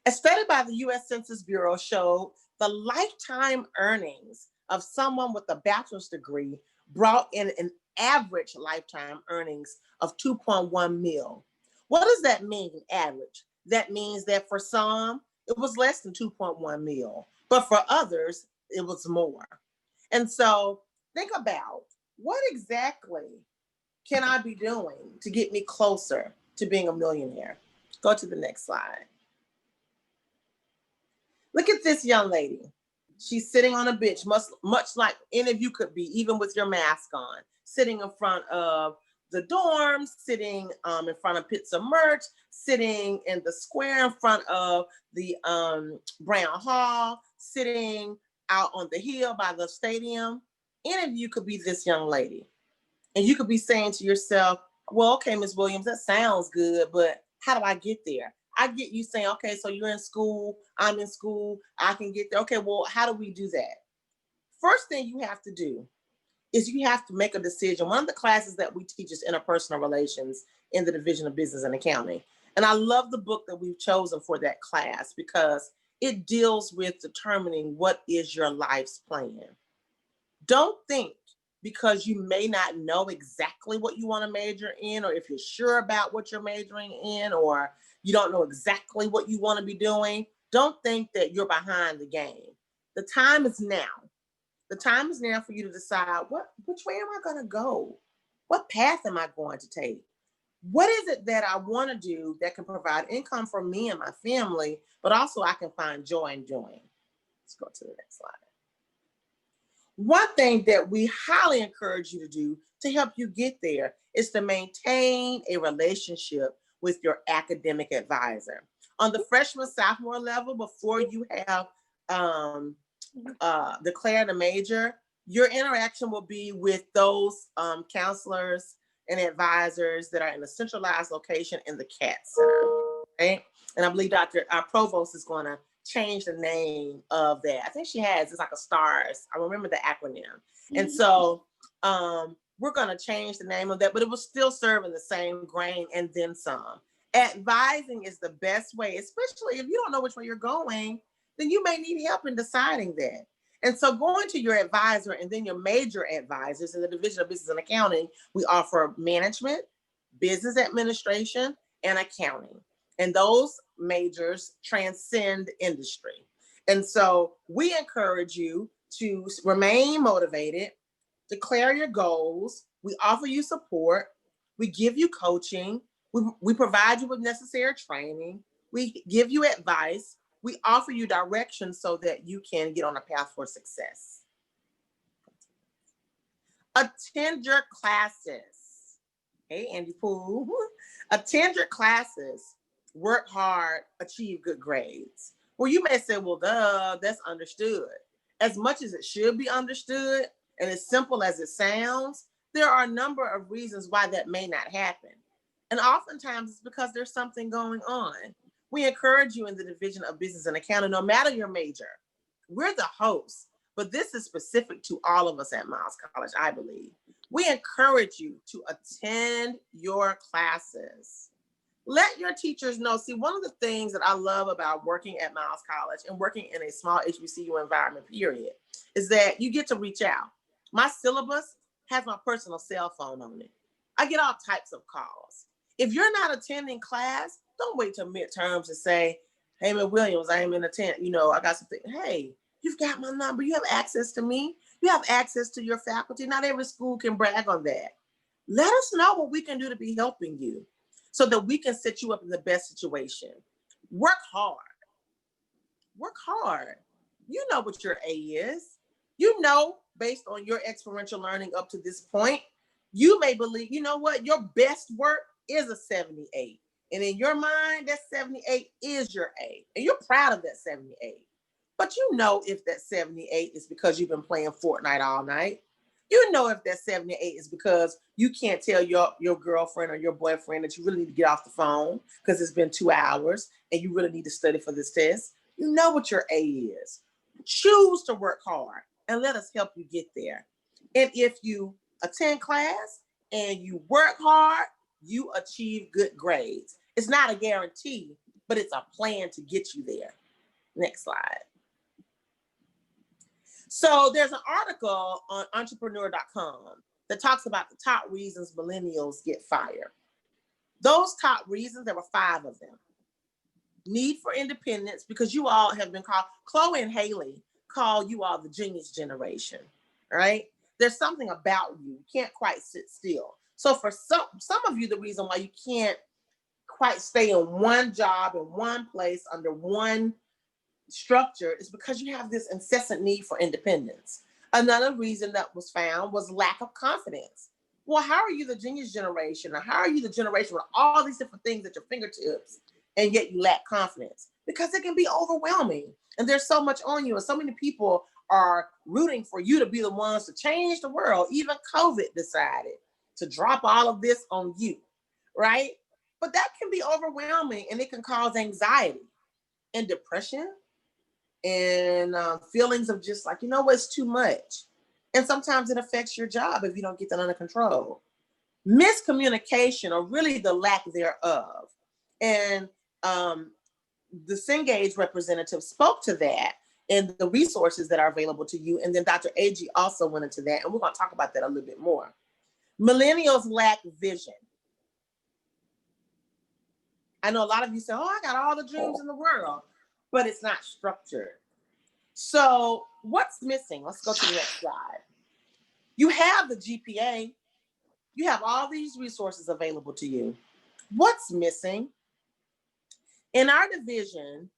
A study by the US Census Bureau showed the lifetime earnings of someone with a bachelor's degree brought in an average lifetime earnings of 2.1 mil. What does that mean, average? That means that for some, it was less than 2.1 mil, but for others, it was more. And so think about what exactly can I be doing to get me closer to being a millionaire? Go to the next slide. Look at this young lady. She's sitting on a bench, much like any of you could be, even with your mask on, sitting in front of the dorms, sitting in front of Pizza Merch, sitting in the square in front of the Brown Hall, sitting out on the hill by the stadium. Any of you could be this young lady. And you could be saying to yourself, well, okay, Ms. Williams, that sounds good, but how do I get there? I get you saying, okay, so you're in school, I'm in school, I can get there. Okay, well, how do we do that? first thing you have to do is you have to make a decision. One of the classes that we teach is interpersonal relations in the Division of Business and Accounting. And I love the book that we've chosen for that class because it deals with determining what is your life's plan. Don't think because you may not know exactly what you want to major in, or if you're sure about what you're majoring in, or you don't know exactly what you want to be doing, don't think that you're behind the game. The time is now. The time is now for you to decide which way am I going to go? What path am I going to take? What is it that I want to do that can provide income for me and my family, but also I can find joy in doing? Let's go to the next slide. One thing that we highly encourage you to do to help you get there is to maintain a relationship with your academic advisor. On the freshman, sophomore level, before you have declared a major, your interaction will be with those counselors and advisors that are in a centralized location in the CAT Center, right? And I believe our provost is going to change the name of that. I think she has, it's like a STARS. I remember the acronym. And so we're going to change the name of that, but it will still serve in the same grain and then some. Advising is the best way, especially if you don't know which way you're going, then you may need help in deciding that. And so going to your advisor and then your major advisors in the Division of Business and Accounting, we offer management, business administration, and accounting. And those majors transcend industry. And so we encourage you to remain motivated, declare your goals. We offer you support. We give you coaching. We provide you with necessary training. We give you advice. We offer you direction so that you can get on a path for success. Attend your classes. Hey, Andy Poole. Attend your classes. Work hard, achieve good grades. Well, you may say, well, that's understood. As much as it should be understood, and as simple as it sounds, there are a number of reasons why that may not happen. And oftentimes it's because there's something going on. We encourage you in the Division of Business and Accounting, no matter your major. We're the hosts, but this is specific to all of us at Miles College, I believe. We encourage you to attend your classes. Let your teachers know. See, one of the things that I love about working at Miles College and working in a small HBCU environment, period, is that you get to reach out. My syllabus has my personal cell phone on it. I get all types of calls. If you're not attending class, don't wait till midterms to say, hey, Ms. Williams, I am in attendance. I got something. Hey, you've got my number. You have access to me. You have access to your faculty. Not every school can brag on that. Let us know what we can do to be helping you so that we can set you up in the best situation. Work hard. Work hard. You know what your A is. You know, based on your experiential learning up to this point, you may believe, you know what, your best work is a 78. And in your mind, that 78 is your A. And you're proud of that 78. But you know if that 78 is because you've been playing Fortnite all night. You know if that 78 is because you can't tell your girlfriend or your boyfriend that you really need to get off the phone because it's been 2 hours and you really need to study for this test. You know what your A is. Choose to work hard and let us help you get there. And if you attend class and you work hard, you achieve good grades. It's not a guarantee, but it's a plan to get you there. Next slide. So there's an article on entrepreneur.com that talks about the top reasons millennials get fired. Those top reasons, there were 5 of them. Need for independence, because you all have been called, Chloe and Haley call you all the genius generation, right? There's something about you. You can't quite sit still. So for some of you, the reason why you can't quite stay in one job in one place under one structure is because you have this incessant need for independence. Another reason that was found was lack of confidence. Well, how are you the genius generation? Or how are you the generation with all these different things at your fingertips and yet you lack confidence? Because it can be overwhelming and there's so much on you and so many people are rooting for you to be the ones to change the world. Even COVID decided to drop all of this on you, right? But that can be overwhelming and it can cause anxiety and depression and feelings of just like, you know what, it's too much. And sometimes it affects your job if you don't get that under control. Miscommunication, or really the lack thereof. And the Cengage representative spoke to that and the resources that are available to you. And then Dr. Agee also went into that, and we're going to talk about that a little bit more. Millennials lack vision. I know a lot of you say, oh, I got all the dreams in the world, but it's not structured. So what's missing? Let's go to the next slide. You have the GPA. You have all these resources available to you. What's missing? In our division,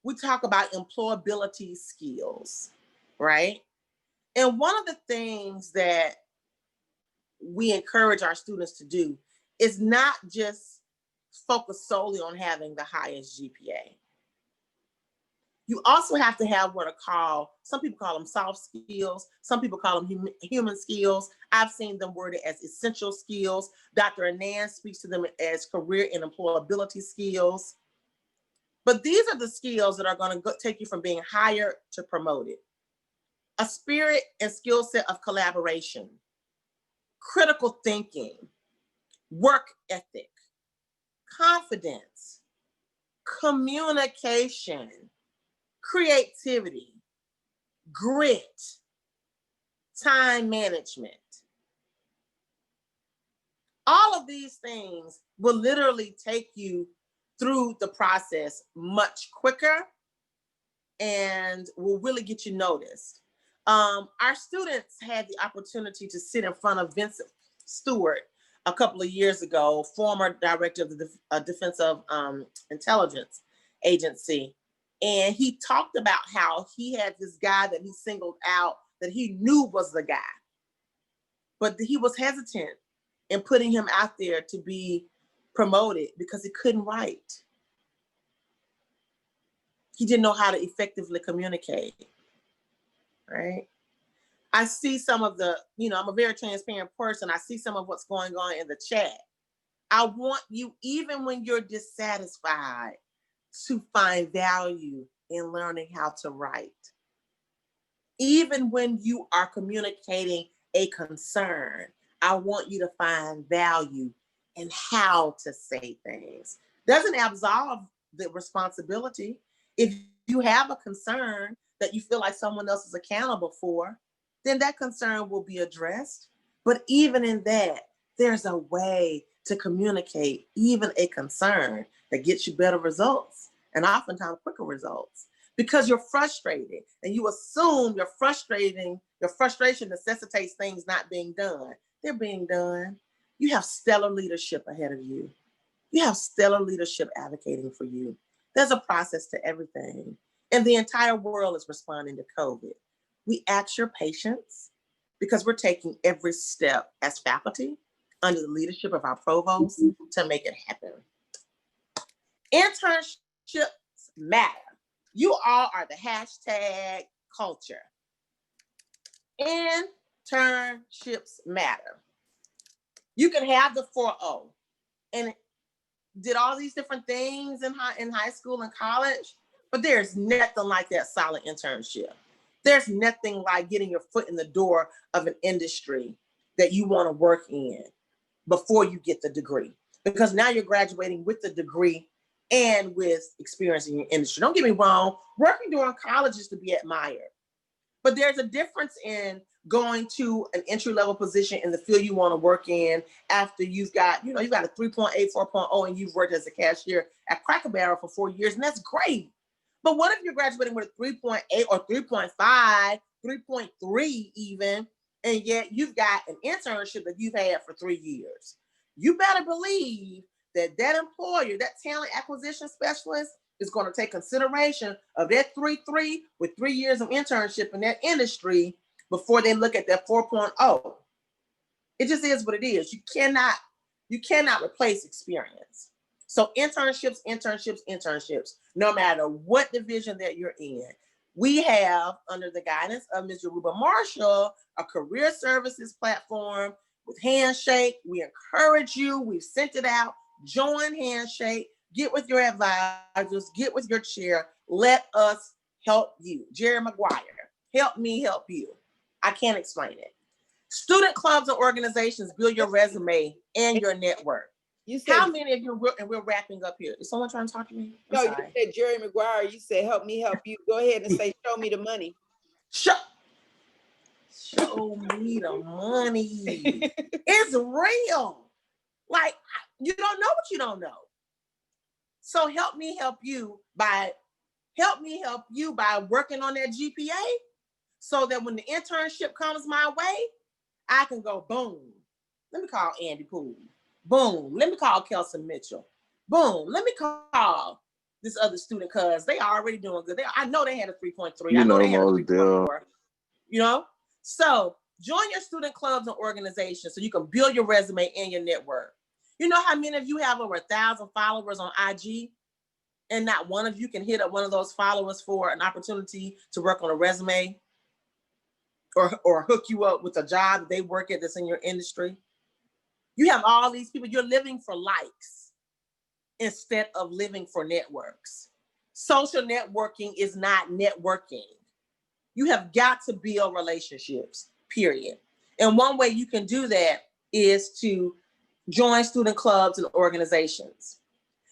we talk about employability skills, right? And one of the things that we encourage our students to do is not just focus solely on having the highest GPA. You also have to have what are called, some people call them soft skills, some people call them human skills. I've seen them worded as essential skills. Dr. Anand speaks to them as career and employability skills. But these are the skills that are going to take you from being hired to promoted. A spirit and skill set of collaboration, critical thinking, work ethic, confidence, communication, creativity, grit, time management. All of these things will literally take you through the process much quicker and will really get you noticed. Our students had the opportunity to sit in front of Vincent Stewart a couple of years ago, former director of the Defense of Intelligence Agency. And he talked about how he had this guy that he singled out that he knew was the guy, but he was hesitant in putting him out there to be promoted because he couldn't write. He didn't know how to effectively communicate, right? I see some of the, I'm a very transparent person. I see some of what's going on in the chat. I want you, even when you're dissatisfied, to find value in learning how to write. Even when you are communicating a concern, I want you to find value in how to say things. Doesn't absolve the responsibility. If you have a concern that you feel like someone else is accountable for, then that concern will be addressed. But even in that, there's a way to communicate even a concern that gets you better results and oftentimes quicker results, because you're frustrated and you assume your frustration necessitates things not being done. They're being done. You have stellar leadership ahead of you. You have stellar leadership advocating for you. There's a process to everything. And the entire world is responding to COVID. We ask your patience because we're taking every step as faculty under the leadership of our provost to make it happen. Internships matter. You all are the hashtag culture. Internships matter. You can have the 4.0 and did all these different things in high school and college, but there's nothing like that solid internship. There's nothing like getting your foot in the door of an industry that you want to work in before you get the degree, because now you're graduating with the degree and with experience in your industry. Don't get me wrong, working during college is to be admired, but there's a difference in going to an entry-level position in the field you want to work in after you've got, you've got a 3.8, 4.0, and you've worked as a cashier at Cracker Barrel for 4 years, and that's great. But what if you're graduating with a 3.8 or 3.5, 3.3 even, and yet you've got an internship that you've had for 3 years? You better believe that employer, that talent acquisition specialist, is going to take consideration of that 3.3 with 3 years of internship in that industry before they look at that 4.0. It just is what it is. You cannot replace experience. So internships, no matter what division that you're in. We have, under the guidance of Ms. Yoruba Marshall, a career services platform with Handshake. We encourage you. We've sent it out. Join Handshake. Get with your advisors. Get with your chair. Let us help you. Jerry Maguire, help me help you. I can't explain it. Student clubs and organizations build your resume and your network. You said, How many of you, and we're wrapping up here. Is someone trying to talk to me? I'm no, sorry. you said Jerry Maguire. You said, help me help you. Go ahead and say, show me the money. Show me the money. It's real. Like, you don't know what you don't know. So help me help you by working on that GPA, so that when the internship comes my way, I can go boom. Let me call Andy Poole. Boom. Let me call Kelson Mitchell. Boom. Let me call this other student because they are already doing good. I know they had a 3.3. I know they had a 3.4. You know? So join your student clubs and organizations so you can build your resume and your network. You know how many of you have over 1,000 followers on IG, and not one of you can hit up one of those followers for an opportunity to work on a resume or hook you up with a job that they work at that's in your industry? You have all these people. You're living for likes instead of living for networks. Social networking is not networking. You have got to build relationships, period. And one way you can do that is to join student clubs and organizations.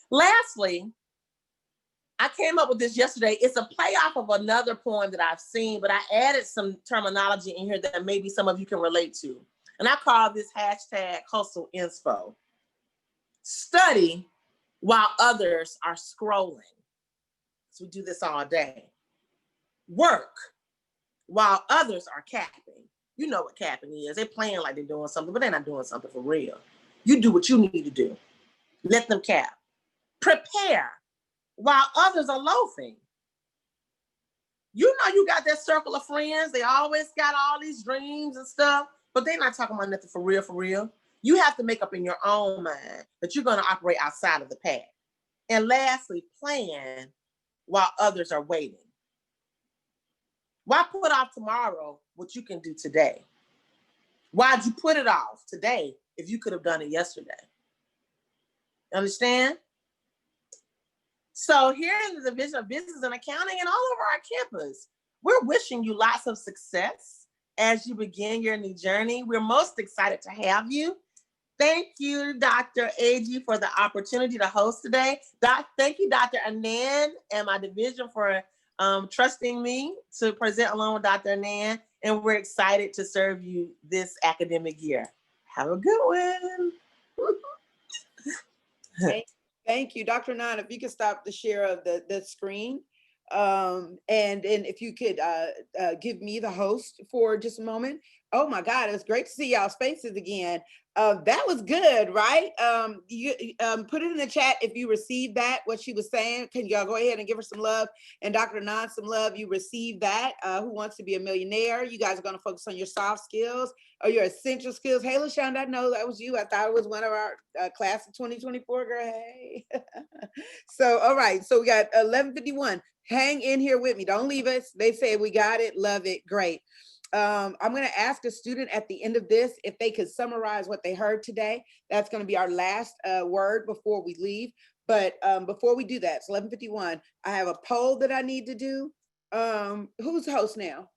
Lastly, I came up with this yesterday. It's a playoff of another poem that I've seen, but I added some terminology in here that maybe some of you can relate to. And I call this hashtag hustle inspo. Study while others are scrolling. So we do this all day. Work while others are capping. You know what capping is. They're playing like they're doing something, but they're not doing something for real. You do what you need to do. Let them cap. Prepare while others are loafing. You know you got that circle of friends. They always got all these dreams and stuff, but they're not talking about nothing for real, for real. You have to make up in your own mind that you're going to operate outside of the pack. And lastly, plan while others are waiting. Why put off tomorrow what you can do today? Why'd you put it off today if you could have done it yesterday? Understand? So here in the Division of Business and Accounting and all over our campus, we're wishing you lots of success as you begin your new journey. We're most excited to have you. Thank you, Dr. Agee, for the opportunity to host today. Thank you, Dr. Anand and my division for trusting me to present along with Dr. Anand. And we're excited to serve you this academic year. Have a good one. Thank you, Dr. Anand. If you could stop the share of the screen. And if you could give me the host for just a moment. Oh my God, it was great to see y'all's faces again. That was good, right? You put it in the chat if you received that, what she was saying. Can y'all go ahead and give her some love? And Dr. Anand, some love. You received that. Who Wants to Be a Millionaire? You guys are going to focus on your soft skills or your essential skills. Hey, LaShonda, I know that was you. I thought it was one of our class of 2024, girl. Hey. So, all right. So we got 11:51. Hang in here with me. Don't leave us. They say we got it. Love it. Great. I'm going to ask a student at the end of this if they could summarize what they heard today. That's going to be our last word before we leave. But before we do that, it's 11:51. I have a poll that I need to do. Who's host now?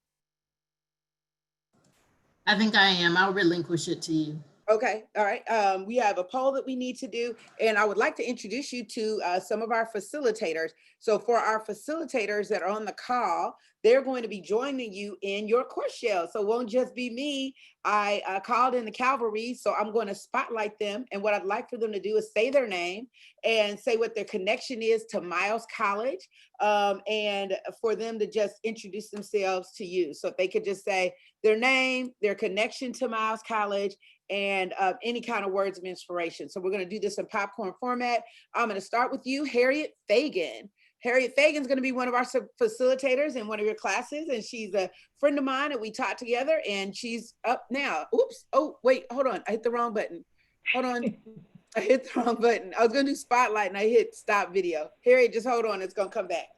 I think I am. I'll relinquish it to you. Okay, all right. We have a poll that we need to do, and I would like to introduce you to some of our facilitators. So for our facilitators that are on the call, they're going to be joining you in your course shell. So it won't just be me. I called in the cavalry, so I'm going to spotlight them. And what I'd like for them to do is say their name and say what their connection is to Miles College, and for them to just introduce themselves to you. So if they could just say their name, their connection to Miles College, and any kind of words of inspiration. So we're going to do this in popcorn format. I'm going to start with you, Harriet Fagan. Harriet Fagan's going to be one of our facilitators in one of your classes, and she's a friend of mine, and we taught together, and she's up now. Oops. Oh, wait, hold on. I hit the wrong button. Hold on. I hit the wrong button. I was going to do spotlight, and I hit stop video. Harriet, just hold on. It's going to come back.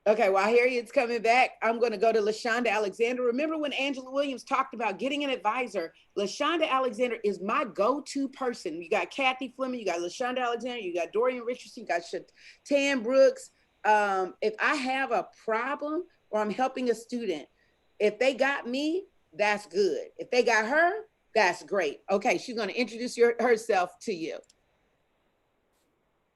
Okay, while Harriet's coming back, I'm going to go to LaShonda Alexander. Remember when Angela Williams talked about getting an advisor? LaShonda Alexander is my go-to person. You got Kathy Fleming, you got LaShonda Alexander, you got Dorian Richardson, you got Shatan Brooks, if I have a problem or I'm helping a student, if they got me, that's good. If they got her, that's great. Okay, she's going to introduce herself to you.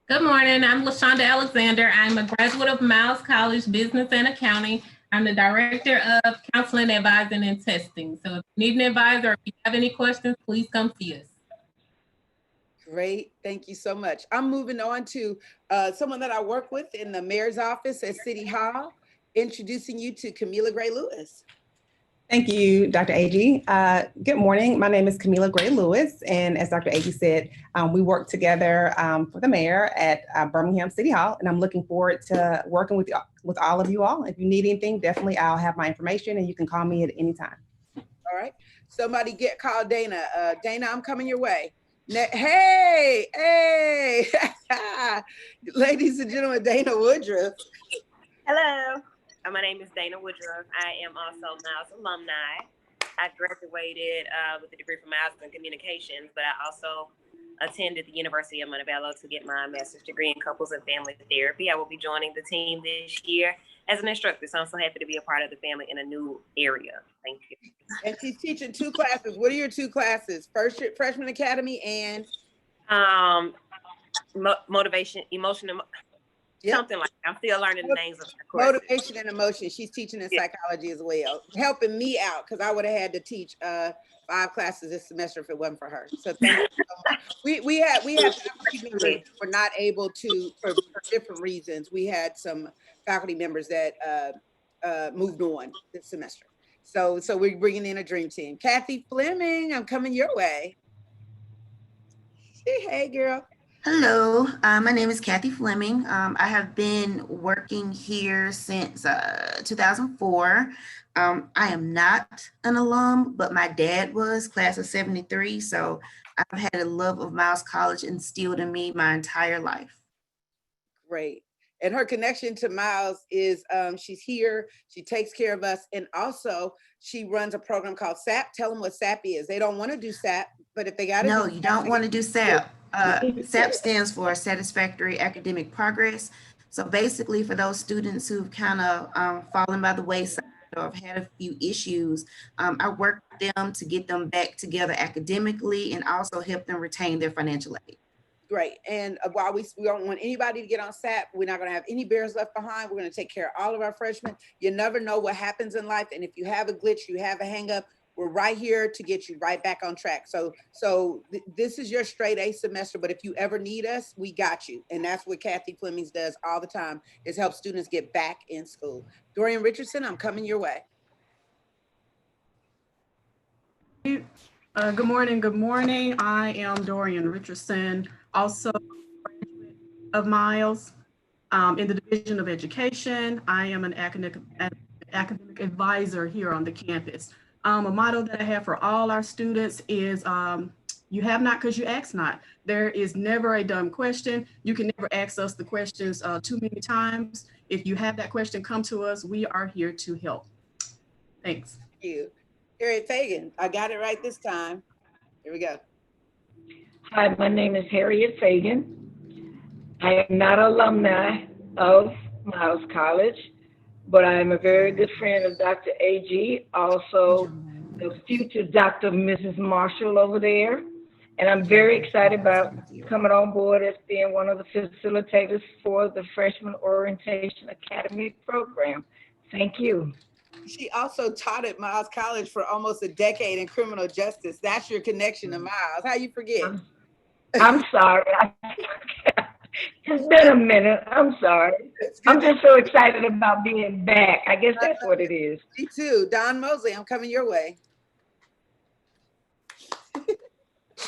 Good morning. I'm LaShonda Alexander. I'm a graduate of Miles College Business and Accounting. I'm the Director of Counseling, Advising, and Testing. So if you need an advisor or if you have any questions, please come see us. Great. Thank you so much. I'm moving on to someone that I work with in the mayor's office at City Hall, introducing you to Camila Gray Lewis. Thank you, Dr. Agee. Good morning. My name is Camila Gray Lewis, and as Dr. Agee said, we work together for the mayor at Birmingham City Hall, and I'm looking forward to working with all of you all. If you need anything, definitely I'll have my information, and you can call me at any time. All right. Somebody call Dana. Dana, I'm coming your way. Hey, ladies and gentlemen, Dana Woodruff. Hello. My name is Dana Woodruff. I am also Miles alumni. I graduated with a degree from Miles in Communications, but I also attended the University of Montebello to get my master's degree in couples and family therapy. I will be joining the team this year as an instructor, so I'm so happy to be a part of the family in a new area. Thank you. And she's teaching 2 classes. What are your 2 classes? Freshman Academy and? Motivation, emotion, something like that. I'm still learning the names of the courses. Motivation and emotion. She's teaching in psychology as well, helping me out because I would have had to teach 5 classes this semester if it wasn't for her. So thank you so much. We had faculty members who were not able to for different reasons. We had some faculty members that moved on this semester. So we're bringing in a dream team. Kathy Fleming, I'm coming your way. Hey, girl. Hello, my name is Kathy Fleming. I have been working here since 2004. I am not an alum, but my dad was, class of 73. So I've had a love of Miles College instilled in me my entire life. Great. And her connection to Miles is she's here, she takes care of us, and also she runs a program called SAP. Tell them what SAP is. They don't want to do SAP, but if they got to No, you don't want to do SAP. SAP stands for Satisfactory Academic Progress. So basically for those students who've kind of fallen by the wayside or have had a few issues, I work with them to get them back together academically and also help them retain their financial aid. Great. And while we don't want anybody to get on SAP, we're not going to have any bears left behind. We're going to take care of all of our freshmen. You never know what happens in life. And if you have a glitch, you have a hang up, we're right here to get you right back on track. So this is your straight A semester, but if you ever need us, we got you. And that's what Kathy Fleming does all the time, is help students get back in school. Dorian Richardson, I'm coming your way. Good morning. Good morning. I am Dorian Richardson, also of Miles in the Division of Education. I am an academic advisor here on the campus. A motto that I have for all our students is you have not because you ask not. There is never a dumb question. You can never ask us the questions too many times. If you have that question, come to us. We are here to help. Thanks. Thank you. Harriet Fagan, I got it right this time. Here we go. Hi, my name is Harriet Fagan. I am not an alumni of Miles College, but I am a very good friend of Dr. Agee, also the future Dr. Mrs. Marshall over there. And I'm very excited about coming on board as being one of the facilitators for the Freshman Orientation Academy program. Thank you. She also taught at Miles College for almost a decade in criminal justice. That's your connection to Miles. How you forget? I'm sorry. It's been a minute. I'm sorry. I'm just so excited about being back. I guess that's what it is. Me too. Don Mosley, I'm coming your way.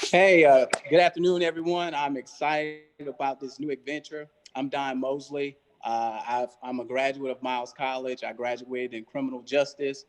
Hey, good afternoon, everyone. I'm excited about this new adventure. I'm Don Mosley. I'm a graduate of Miles College. I graduated in criminal justice.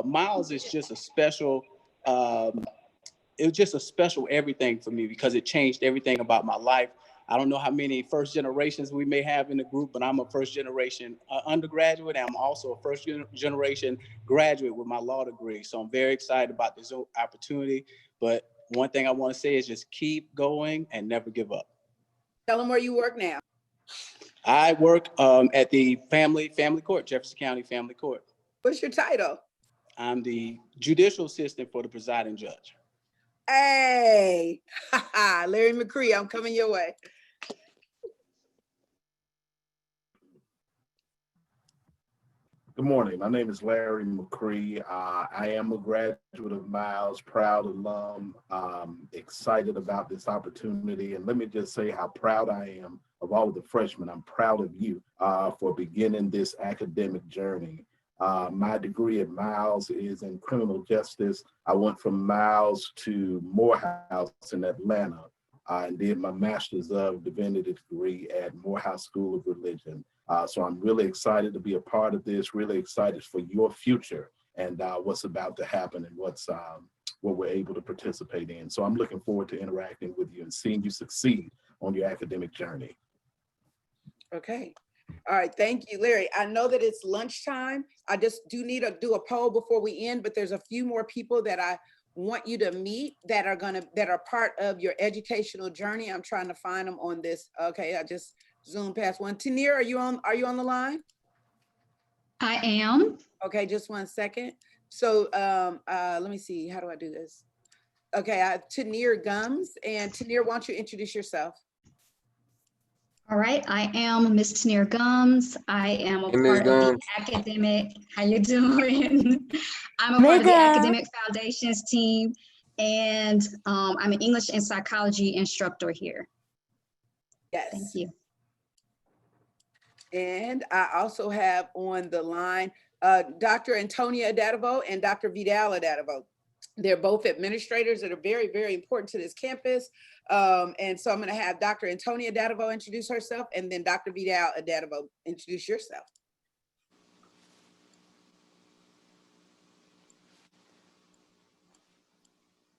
Miles is just a special, it was just a special everything for me because it changed everything about my life. I don't know how many first generations we may have in the group, but I'm a first generation undergraduate. And I'm also a first generation graduate with my law degree. So I'm very excited about this opportunity. But one thing I want to say is just keep going and never give up. Tell them where you work now. I work at the family court, Jefferson County Family Court. What's your title? I'm the judicial assistant for the presiding judge. Hey, Larry McCree, I'm coming your way. Good morning. My name is Larry McCree. I am a graduate of Miles, proud alum, excited about this opportunity. And let me just say how proud I am of all of the freshmen. I'm proud of you for beginning this academic journey. My degree at Miles is in criminal justice. I went from Miles to Morehouse in Atlanta and did my Master's of Divinity degree at Morehouse School of Religion. So I'm really excited to be a part of this, really excited for your future and what's about to happen and what we're able to participate in. So I'm looking forward to interacting with you and seeing you succeed on your academic journey. Okay. All right. Thank you, Larry. I know that it's lunchtime. I just do need to do a poll before we end, but there's a few more people that I want you to meet that are part of your educational journey. I'm trying to find them on this. Okay. I just zoomed past one. Tanir, are you on the line? I am. Okay. Just 1 second. So let me see. How do I do this? Okay. I have Tanir Gums, and Tanir, why don't you introduce yourself? All right, I am Miss Tanir Gums. I am a part of the academic, how you doing? I'm a part of the academic foundations team, and I'm an English and psychology instructor here. Yes. Thank you. And I also have on the line Dr. Antonia Adatovo and Dr. Vidal Adatovo. They're both administrators that are very, very important to this campus. And so I'm going to have Dr. Antonia Adatovo introduce herself, and then Dr. Vidal Adatovo introduce yourself.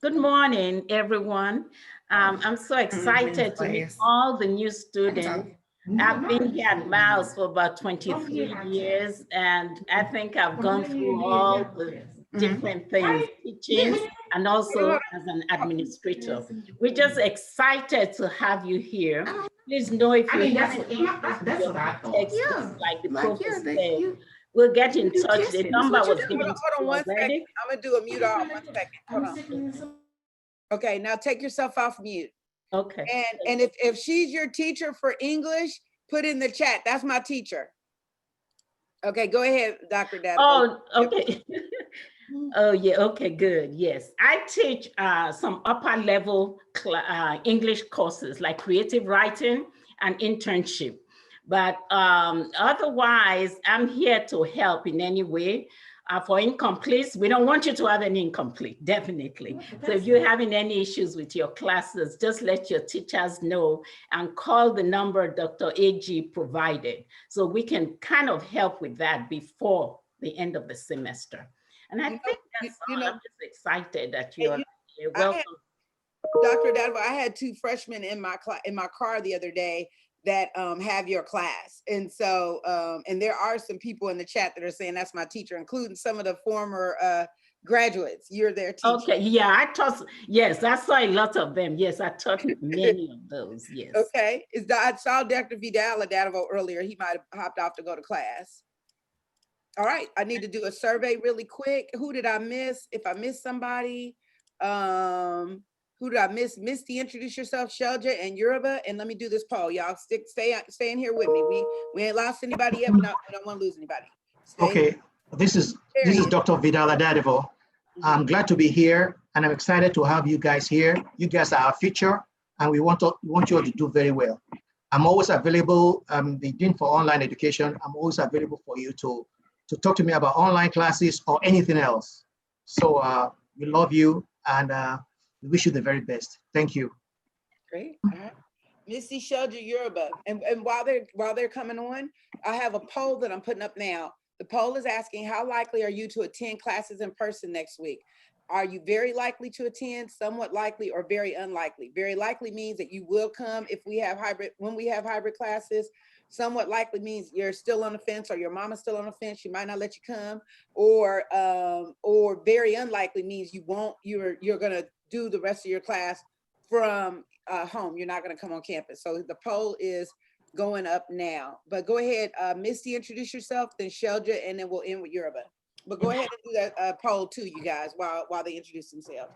Good morning, everyone. I'm so excited to meet all the new students. I've been here at Miles for about 23 years, and I think I've gone through all the different things, teaching and also as an administrator. We're just excited to have you here. Please know if you have any text, like the professor said, we'll get in touch. The number was given to you already. I'm gonna do a mute off. 1 second. Hold on. Okay, now take yourself off mute. Okay. And if she's your teacher for English, put in the chat. That's my teacher. Okay, go ahead, Dr. Dad. Oh, okay. Oh, yeah. Okay, good. Yes. I teach some upper level English courses like creative writing and internship. But otherwise, I'm here to help in any way. For incompletes, we don't want you to have any incomplete, definitely. So if you're having any issues with your classes, just let your teachers know and call the number Dr. AG provided. So we can kind of help with that before the end of the semester. And I think that's all. I'm just excited that you're welcome. Dr. Adatovo, I had 2 freshmen in my car the other day that have your class. And so, and there are some people in the chat that are saying that's my teacher, including some of the former graduates. You're their teacher. Okay, yeah, I taught, yes, I saw a lot of them. Yes, I taught many of those, yes. Okay, I saw Dr. Vidal Adatovo earlier. He might have hopped off to go to class. All right, I need to do a survey really quick. Who did I miss? If I missed somebody, who did I miss? Misty, introduce yourself, Shelja and Yoruba, and let me do this poll. Y'all stay in here with me. We ain't lost anybody yet. We don't want to lose anybody. Okay, this is Dr. Vidal Adatovo. I'm glad to be here, and I'm excited to have you guys here. You guys are our future, and we want you all to do very well. I'm always available. I'm the Dean for Online Education. I'm always available for you to talk to me about online classes or anything else. So we love you, and we wish you the very best. Thank you. Great. All right. Missy Shelja Yoruba. And while they're coming on, I have a poll that I'm putting up now. The poll is asking, how likely are you to attend classes in person next week? Are you very likely to attend, somewhat likely, or very unlikely? Very likely means that you will come if we have when we have hybrid classes. Somewhat likely means you're still on the fence, or your mama's still on the fence, she might not let you come. Or very unlikely means you're gonna do the rest of your class from home. You're not gonna come on campus. So the poll is going up now. But go ahead, Misty, introduce yourself, then Sheldra, and then we'll end with Yoruba. But go ahead and do that poll too, you guys, while they introduce themselves.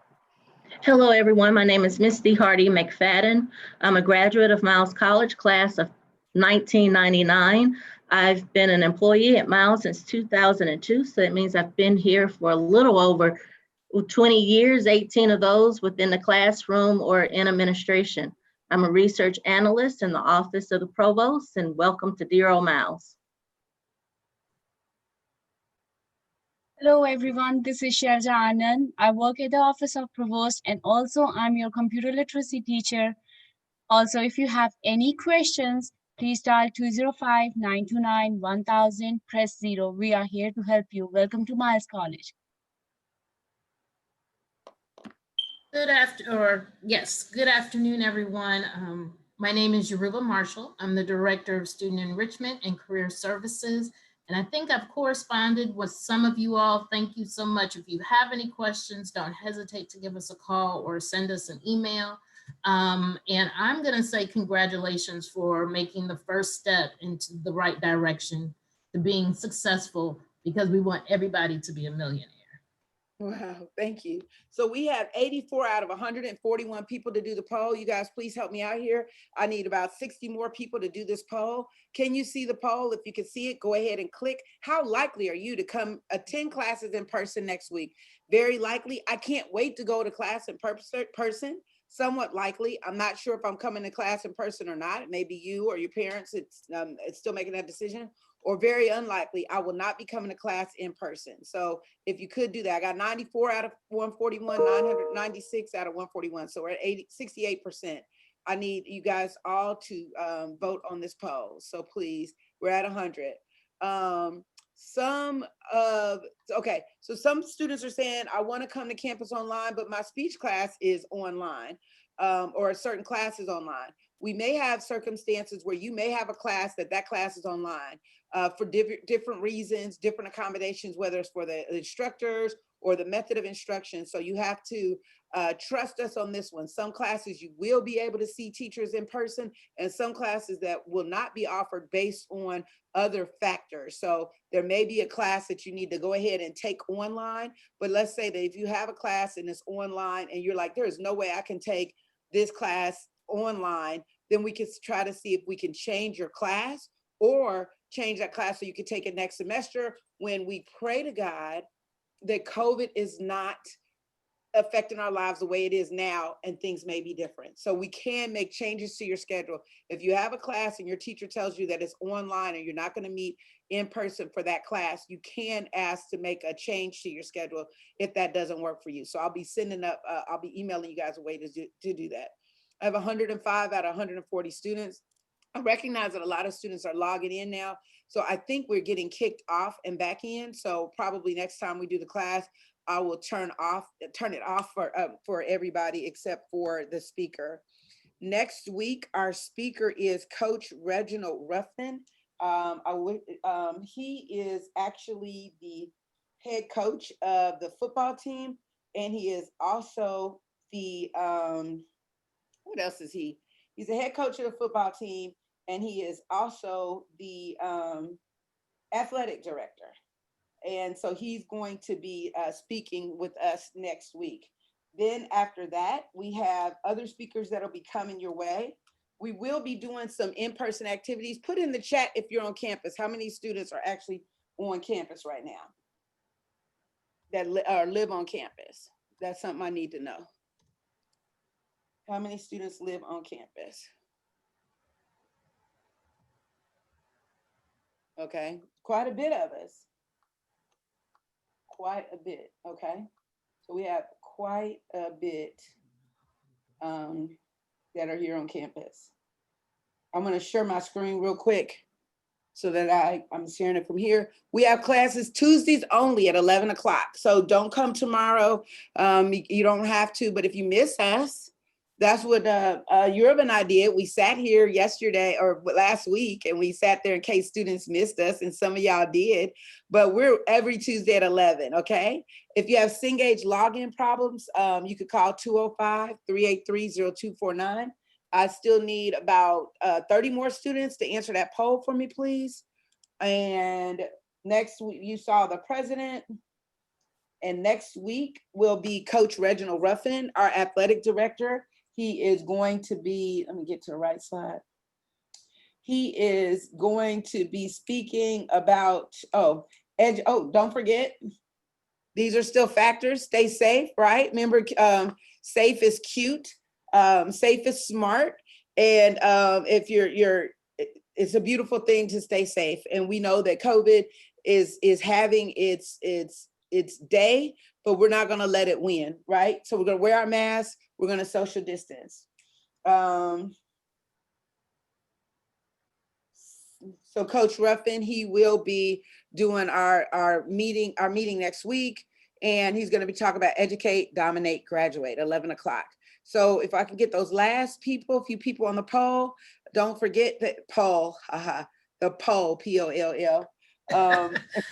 Hello, everyone. My name is Misty Hardy McFadden. I'm a graduate of Miles College, class of 1999. I've been an employee at Miles since 2002, so that means I've been here for a little over 20 years, 18 of those within the classroom or in administration. I'm a research analyst in the office of the provost, and welcome to Dear Old Miles. Hello everyone, this is Sharja Anand. I work at the Office of Provost and also I'm your computer literacy teacher. Also, if you have any questions, please dial 205-929-1000, press 0. We are here to help you. Welcome to Miles College. Good afternoon, everyone. My name is Yoruba Marshall. I'm the Director of Student Enrichment and Career Services. And I think I've corresponded with some of you all. Thank you so much. If you have any questions, don't hesitate to give us a call or send us an email. And I'm gonna say congratulations for making the first step into the right direction to being successful, because we want everybody to be a millionaire. Wow, thank you. So we have 84 out of 141 people to do the poll. You guys, please help me out here. I need about 60 more people to do this poll. Can you see the poll? If you can see it, go ahead and click. How likely are you to come attend classes in person next week? Very likely. I can't wait to go to class in person. Somewhat likely. I'm not sure if I'm coming to class in person or not. Maybe you or your parents, it's still making that decision. Or very unlikely, I will not be coming to class in person. So if you could do that, I got 94 out of 141, 996 out of 141. So we're at 68%. I need you guys all to vote on this poll. So please, we're at 100. So some students are saying, I want to come to campus online, but my speech class is online, or a certain class is online. We may have circumstances where you may have a class that class is online for different reasons, different accommodations, whether it's for the instructors or the method of instruction. So you have to trust us on this one. Some classes you will be able to see teachers in person, and some classes that will not be offered based on other factors. So there may be a class that you need to go ahead and take online, but let's say that if you have a class and it's online and you're like, there is no way I can take this class online, then we can try to see if we can change your class or change that class so you can take it next semester, when we pray to God that COVID is not affecting our lives the way it is now, and things may be different. So we can make changes to your schedule. If you have a class and your teacher tells you that it's online and you're not going to meet in person for that class, you can ask to make a change to your schedule if that doesn't work for you. So I'll be I'll be emailing you guys a way to do that. I have 105 out of 140 students. I recognize that a lot of students are logging in now. So I think we're getting kicked off and back in. So probably next time we do the class, I will turn it off for everybody except for the speaker. Next week, our speaker is Coach Reginald Ruffin. He is actually the head coach of the football team, and he is also the, what else is he? He's the head coach of the football team, and he is also the athletic director. And so he's going to be speaking with us next week. Then after that, we have other speakers that'll be coming your way. We will be doing some in-person activities. Put in the chat if you're on campus, how many students are actually on campus right now that live on campus? That's something I need to know. How many students live on campus? Okay, quite a bit of us. Quite a bit, okay? So we have quite a bit that are here on campus. I'm gonna share my screen real quick so that I'm sharing it from here. We have classes Tuesdays only at 11 o'clock. So don't come tomorrow. You don't have to, but if you miss us, that's what Yoruba and I did. We sat here yesterday or last week, and we sat there in case students missed us, and some of y'all did, but we're every Tuesday at 11, okay? If you have Cengage login problems, you could call 205-383-0249. I still need about 30 more students to answer that poll for me, please. And next week, you saw the president. And next week will be Coach Reginald Ruffin, our athletic director. He is going to be, let me get to the right slide. He is going to be speaking about, don't forget, these are still factors. Stay safe, right? Remember, safe is cute, safe is smart. And if it's a beautiful thing to stay safe. And we know that COVID is having its day, but we're not gonna let it win, right? So we're gonna wear our masks, we're gonna social distance. So Coach Ruffin, he will be doing our meeting next week, and he's going to be talking about educate, dominate, graduate, 11 o'clock. So if I can get those last few people on the poll, don't forget that poll, the poll, P-O-L-L.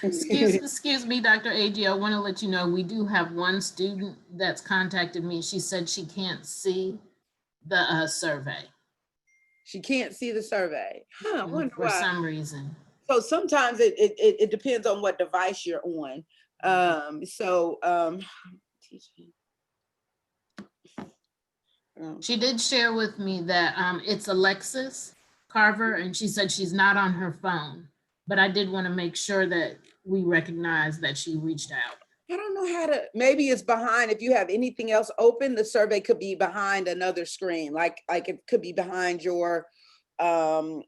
Excuse me, Dr. A.G., I want to let you know we do have one student that's contacted me. She said she can't see the survey. She can't see the survey. Huh, I wonder for why. some reason. So sometimes it depends on what device you're on. She did share with me that it's Alexis Carver, and she said she's not on her phone. But I did want to make sure that we recognize that she reached out. I don't know how to, maybe it's behind, if you have anything else open, the survey could be behind another screen, like it could be behind your, so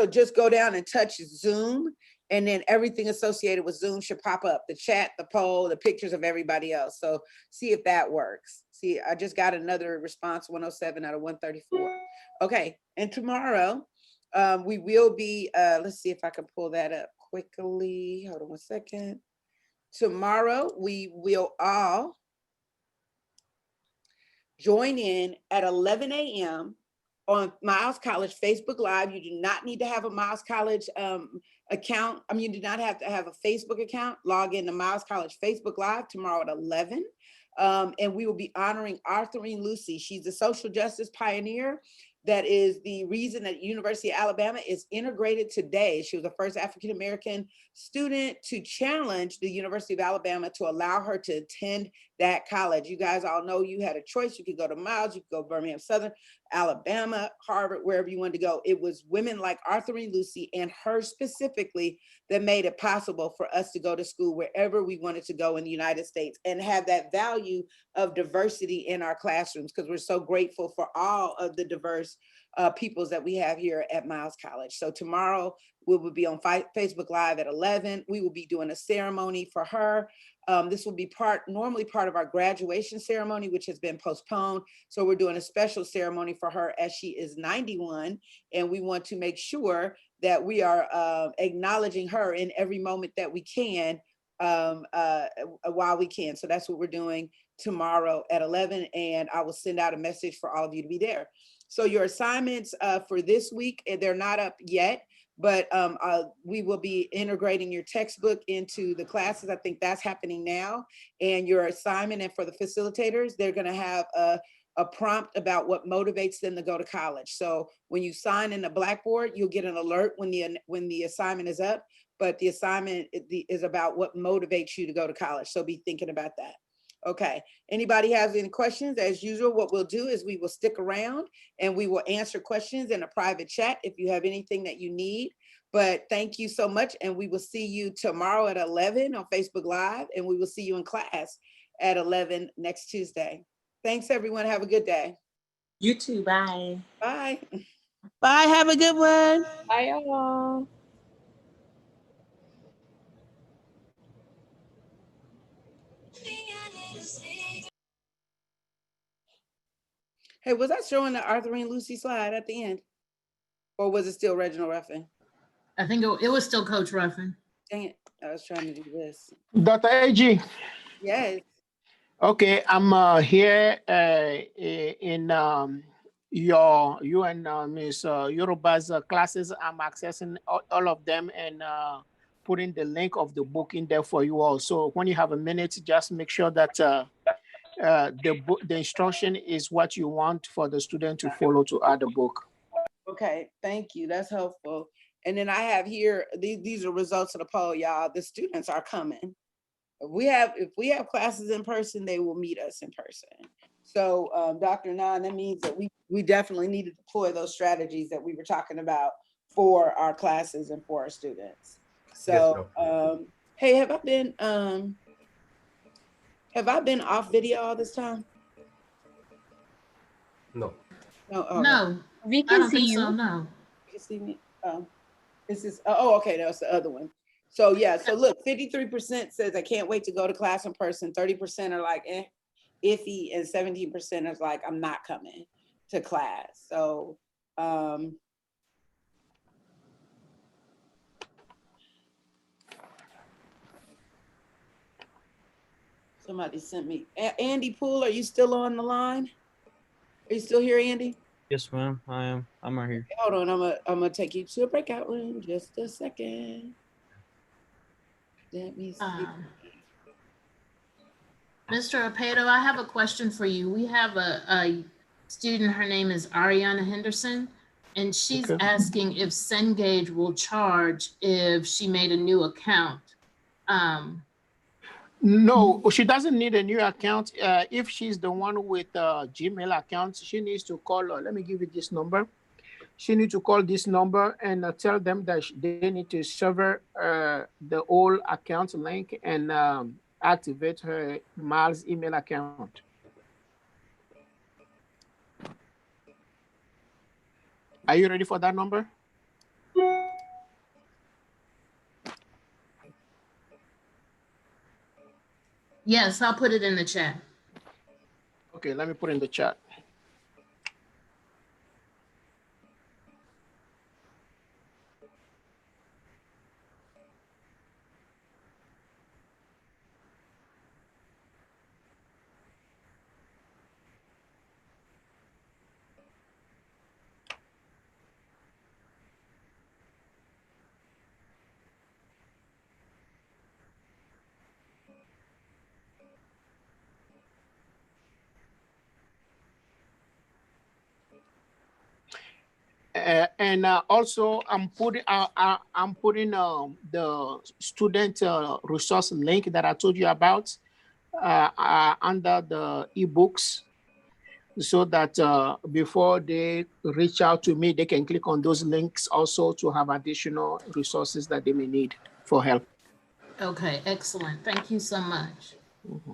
just go down and touch Zoom, and then everything associated with Zoom should pop up, the chat, the poll, the pictures of everybody else. So see if that works. See, I just got another response, 107 out of 134. Okay, and tomorrow, we will be, let's see if I can pull that up quickly. Hold on 1 second. Tomorrow, we will all join in at 11 a.m. on Miles College Facebook Live. You do not need to have a Miles College account. I mean, you do not have to have a Facebook account. Log in to Miles College Facebook Live tomorrow at 11. And we will be honoring Arthurine Lucy. She's a social justice pioneer. That is the reason that University of Alabama is integrated today. She was the first African-American student to challenge the University of Alabama to allow her to attend that college. You guys all know you had a choice. You could go to Miles, you could go Birmingham Southern, Alabama, Harvard, wherever you wanted to go. It was women like Arthurine Lucy and her specifically that made it possible for us to go to school wherever we wanted to go in the United States and have that value of diversity in our classrooms, because we're so grateful for all of the diverse peoples that we have here at Miles College. So tomorrow we will be on Facebook Live at 11. We will be doing a ceremony for her. This will be normally part of our graduation ceremony, which has been postponed. So we're doing a special ceremony for her as she is 91. And we want to make sure that we are acknowledging her in every moment that we can while we can. So that's what we're doing tomorrow at 11. And I will send out a message for all of you to be there. So your assignments for this week, they're not up yet, but we will be integrating your textbook into the classes. I think that's happening now. And your assignment, and for the facilitators, they're gonna have a prompt about what motivates them to go to college. So when you sign in the Blackboard, you'll get an alert when the assignment is up, but the assignment is about what motivates you to go to college. So be thinking about that. Okay, anybody has any questions? As usual, what we'll do is we will stick around and we will answer questions in a private chat if you have anything that you need. But thank you so much, and we will see you tomorrow at 11 on Facebook Live, and we will see you in class at 11 next Tuesday. Thanks, everyone. Have a good day. You too. Bye. Bye. Bye. Have a good one. Bye, y'all. Hey, was I showing the Arthurine Lucy slide at the end? Or was it still Reginald Ruffin? I think it was still Coach Ruffin. Dang it, I was trying to do this. Dr. AG. Yes. Okay, I'm here in you and Ms. Yoruba's classes. I'm accessing all of them and putting the link of the book in there for you all. So when you have a minute, just make sure that the instruction is what you want for the student to follow to add the book. Okay, thank you. That's helpful. And then I have here, these are results of the poll, y'all. The students are coming. If we have classes in person, they will meet us in person. So Dr. Nan, that means that we definitely need to deploy those strategies that we were talking about for our classes and for our students. So, hey, have I been off video all this time? No. No. Okay. No, we can see you. No. You can see me? This is, oh, okay, that's the other one. So yeah, so look, 53% says I can't wait to go to class in person. 30% are like, iffy, and 17% is like, I'm not coming to class. So, somebody sent me, Andy Poole, are you still on the line? Are you still here, Andy? Yes, ma'am, I am. I'm right here. Hold on, I'm gonna take you to a breakout room, just a second. Let me see. Mr. Apedo, I have a question for you. We have a student, her name is Ariana Henderson, and she's asking if Cengage will charge if she made a new account. No, she doesn't need a new account. If she's the one with Gmail account, she needs to call. Let me give you this number. She needs to call this number and tell them that they need to server the old account link and activate her Miles email account. Are you ready for that number? Yes, I'll put it in the chat. Okay, let me put it in the chat. And also, I'm putting the student resource link that I told you about under the ebooks, so that before they reach out to me, they can click on those links also to have additional resources that they may need for help. Okay, excellent. Thank you so much. Mm-hmm.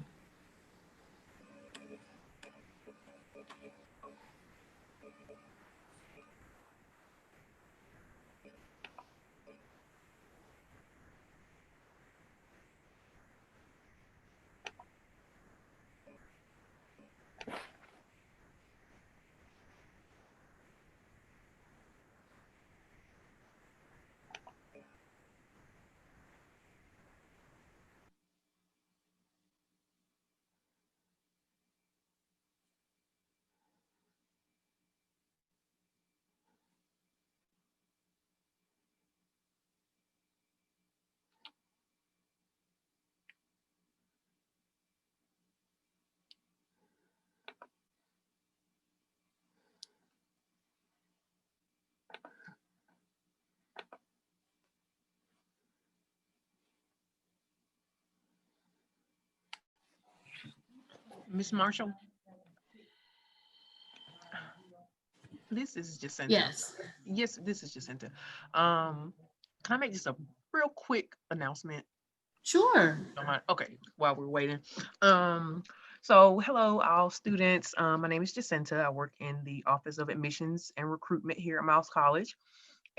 Ms. Marshall? This is Jacinta. Yes. Yes, this is Jacinta. Can I make just a real quick announcement? Sure. Okay, while we're waiting. So hello, all students. My name is Jacinta. I work in the Office of Admissions and Recruitment here at Miles College.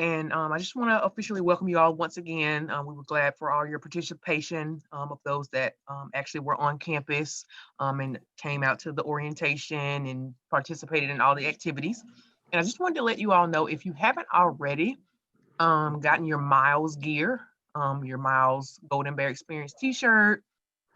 And I just want to officially welcome you all once again. We were glad for all your participation of those that actually were on campus and came out to the orientation and participated in all the activities. And I just wanted to let you all know, if you haven't already gotten your Miles gear, your Miles Golden Bear Experience t-shirt,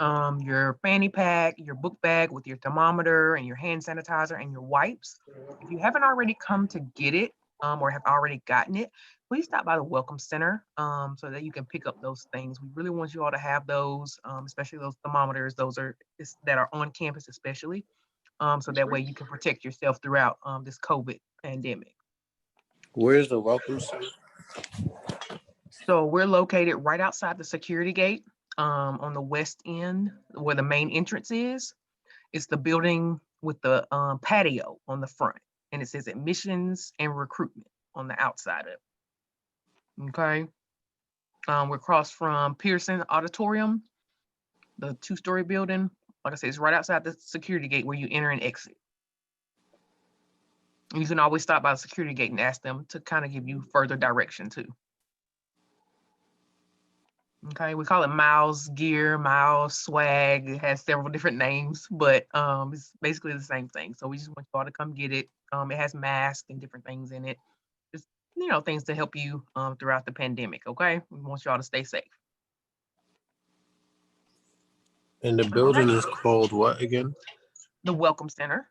your fanny pack, your book bag with your thermometer and your hand sanitizer and your wipes. If you haven't already come to get it, or have already gotten it, please stop by the Welcome Center so that you can pick up those things. We really want you all to have those, especially those thermometers. Those are that are on campus, especially, so that way you can protect yourself throughout this COVID pandemic. Where's the Welcome Center? So we're located right outside the security gate on the west end where the main entrance is. It's the building with the patio on the front, and it says admissions and recruitment on the outside of it. Okay. We're across from Pearson Auditorium, the 2-story building. Like I said, it's right outside the security gate where you enter and exit. You can always stop by the security gate and ask them to kind of give you further direction too. Okay, we call it Miles Gear, Miles Swag. It has several different names, but it's basically the same thing. So we just want you all to come get it. It has masks and different things in it. Just, you know, things to help you throughout the pandemic, okay? We want y'all to stay safe. And the building is called what again? The Welcome Center.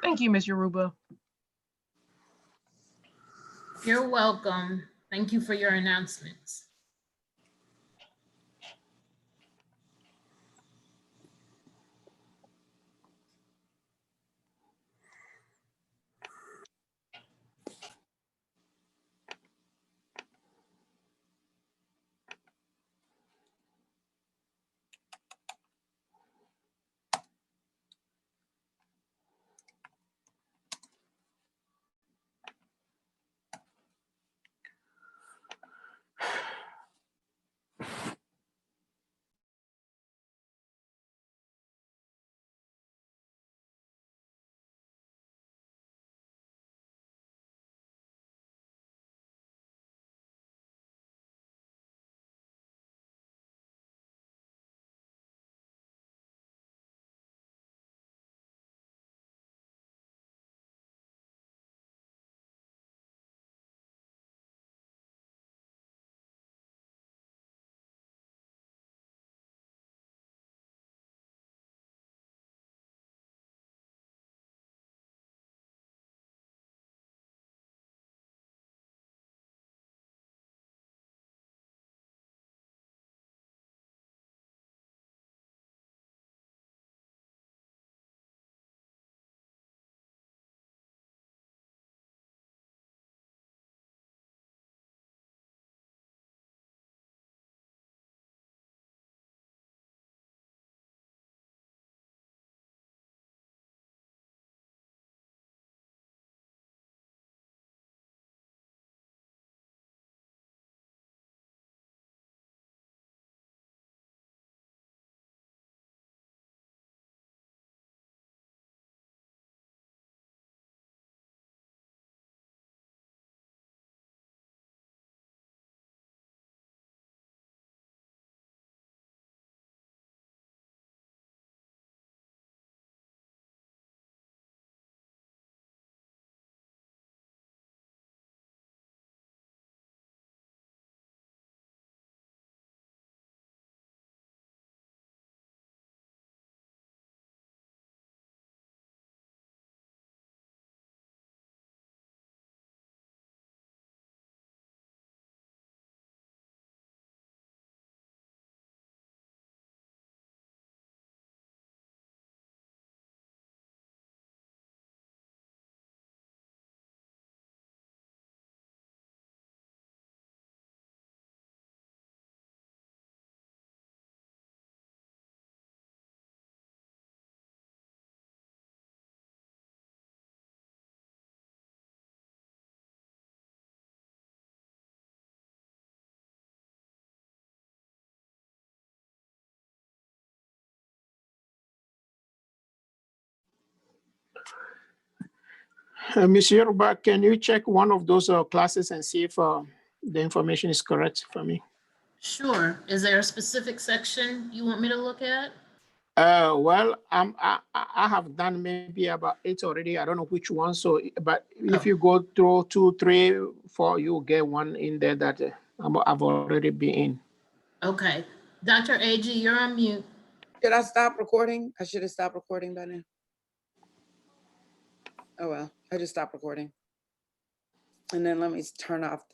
Thank you, Ms. Yoruba. You're welcome. Thank you for your announcements. Ms. Yoruba, can you check one of those classes and see if the information is correct for me? Sure. Is there a specific section you want me to look at? Well, I have done maybe about 8 already. I don't know which one. So, but if you go through 2, 3, 4, you'll get one in there that I've already been in. Okay. Dr. AG, you're on mute. Should I stop recording? I should have stopped recording by now. Oh, well, I just stopped recording. And then let me turn off the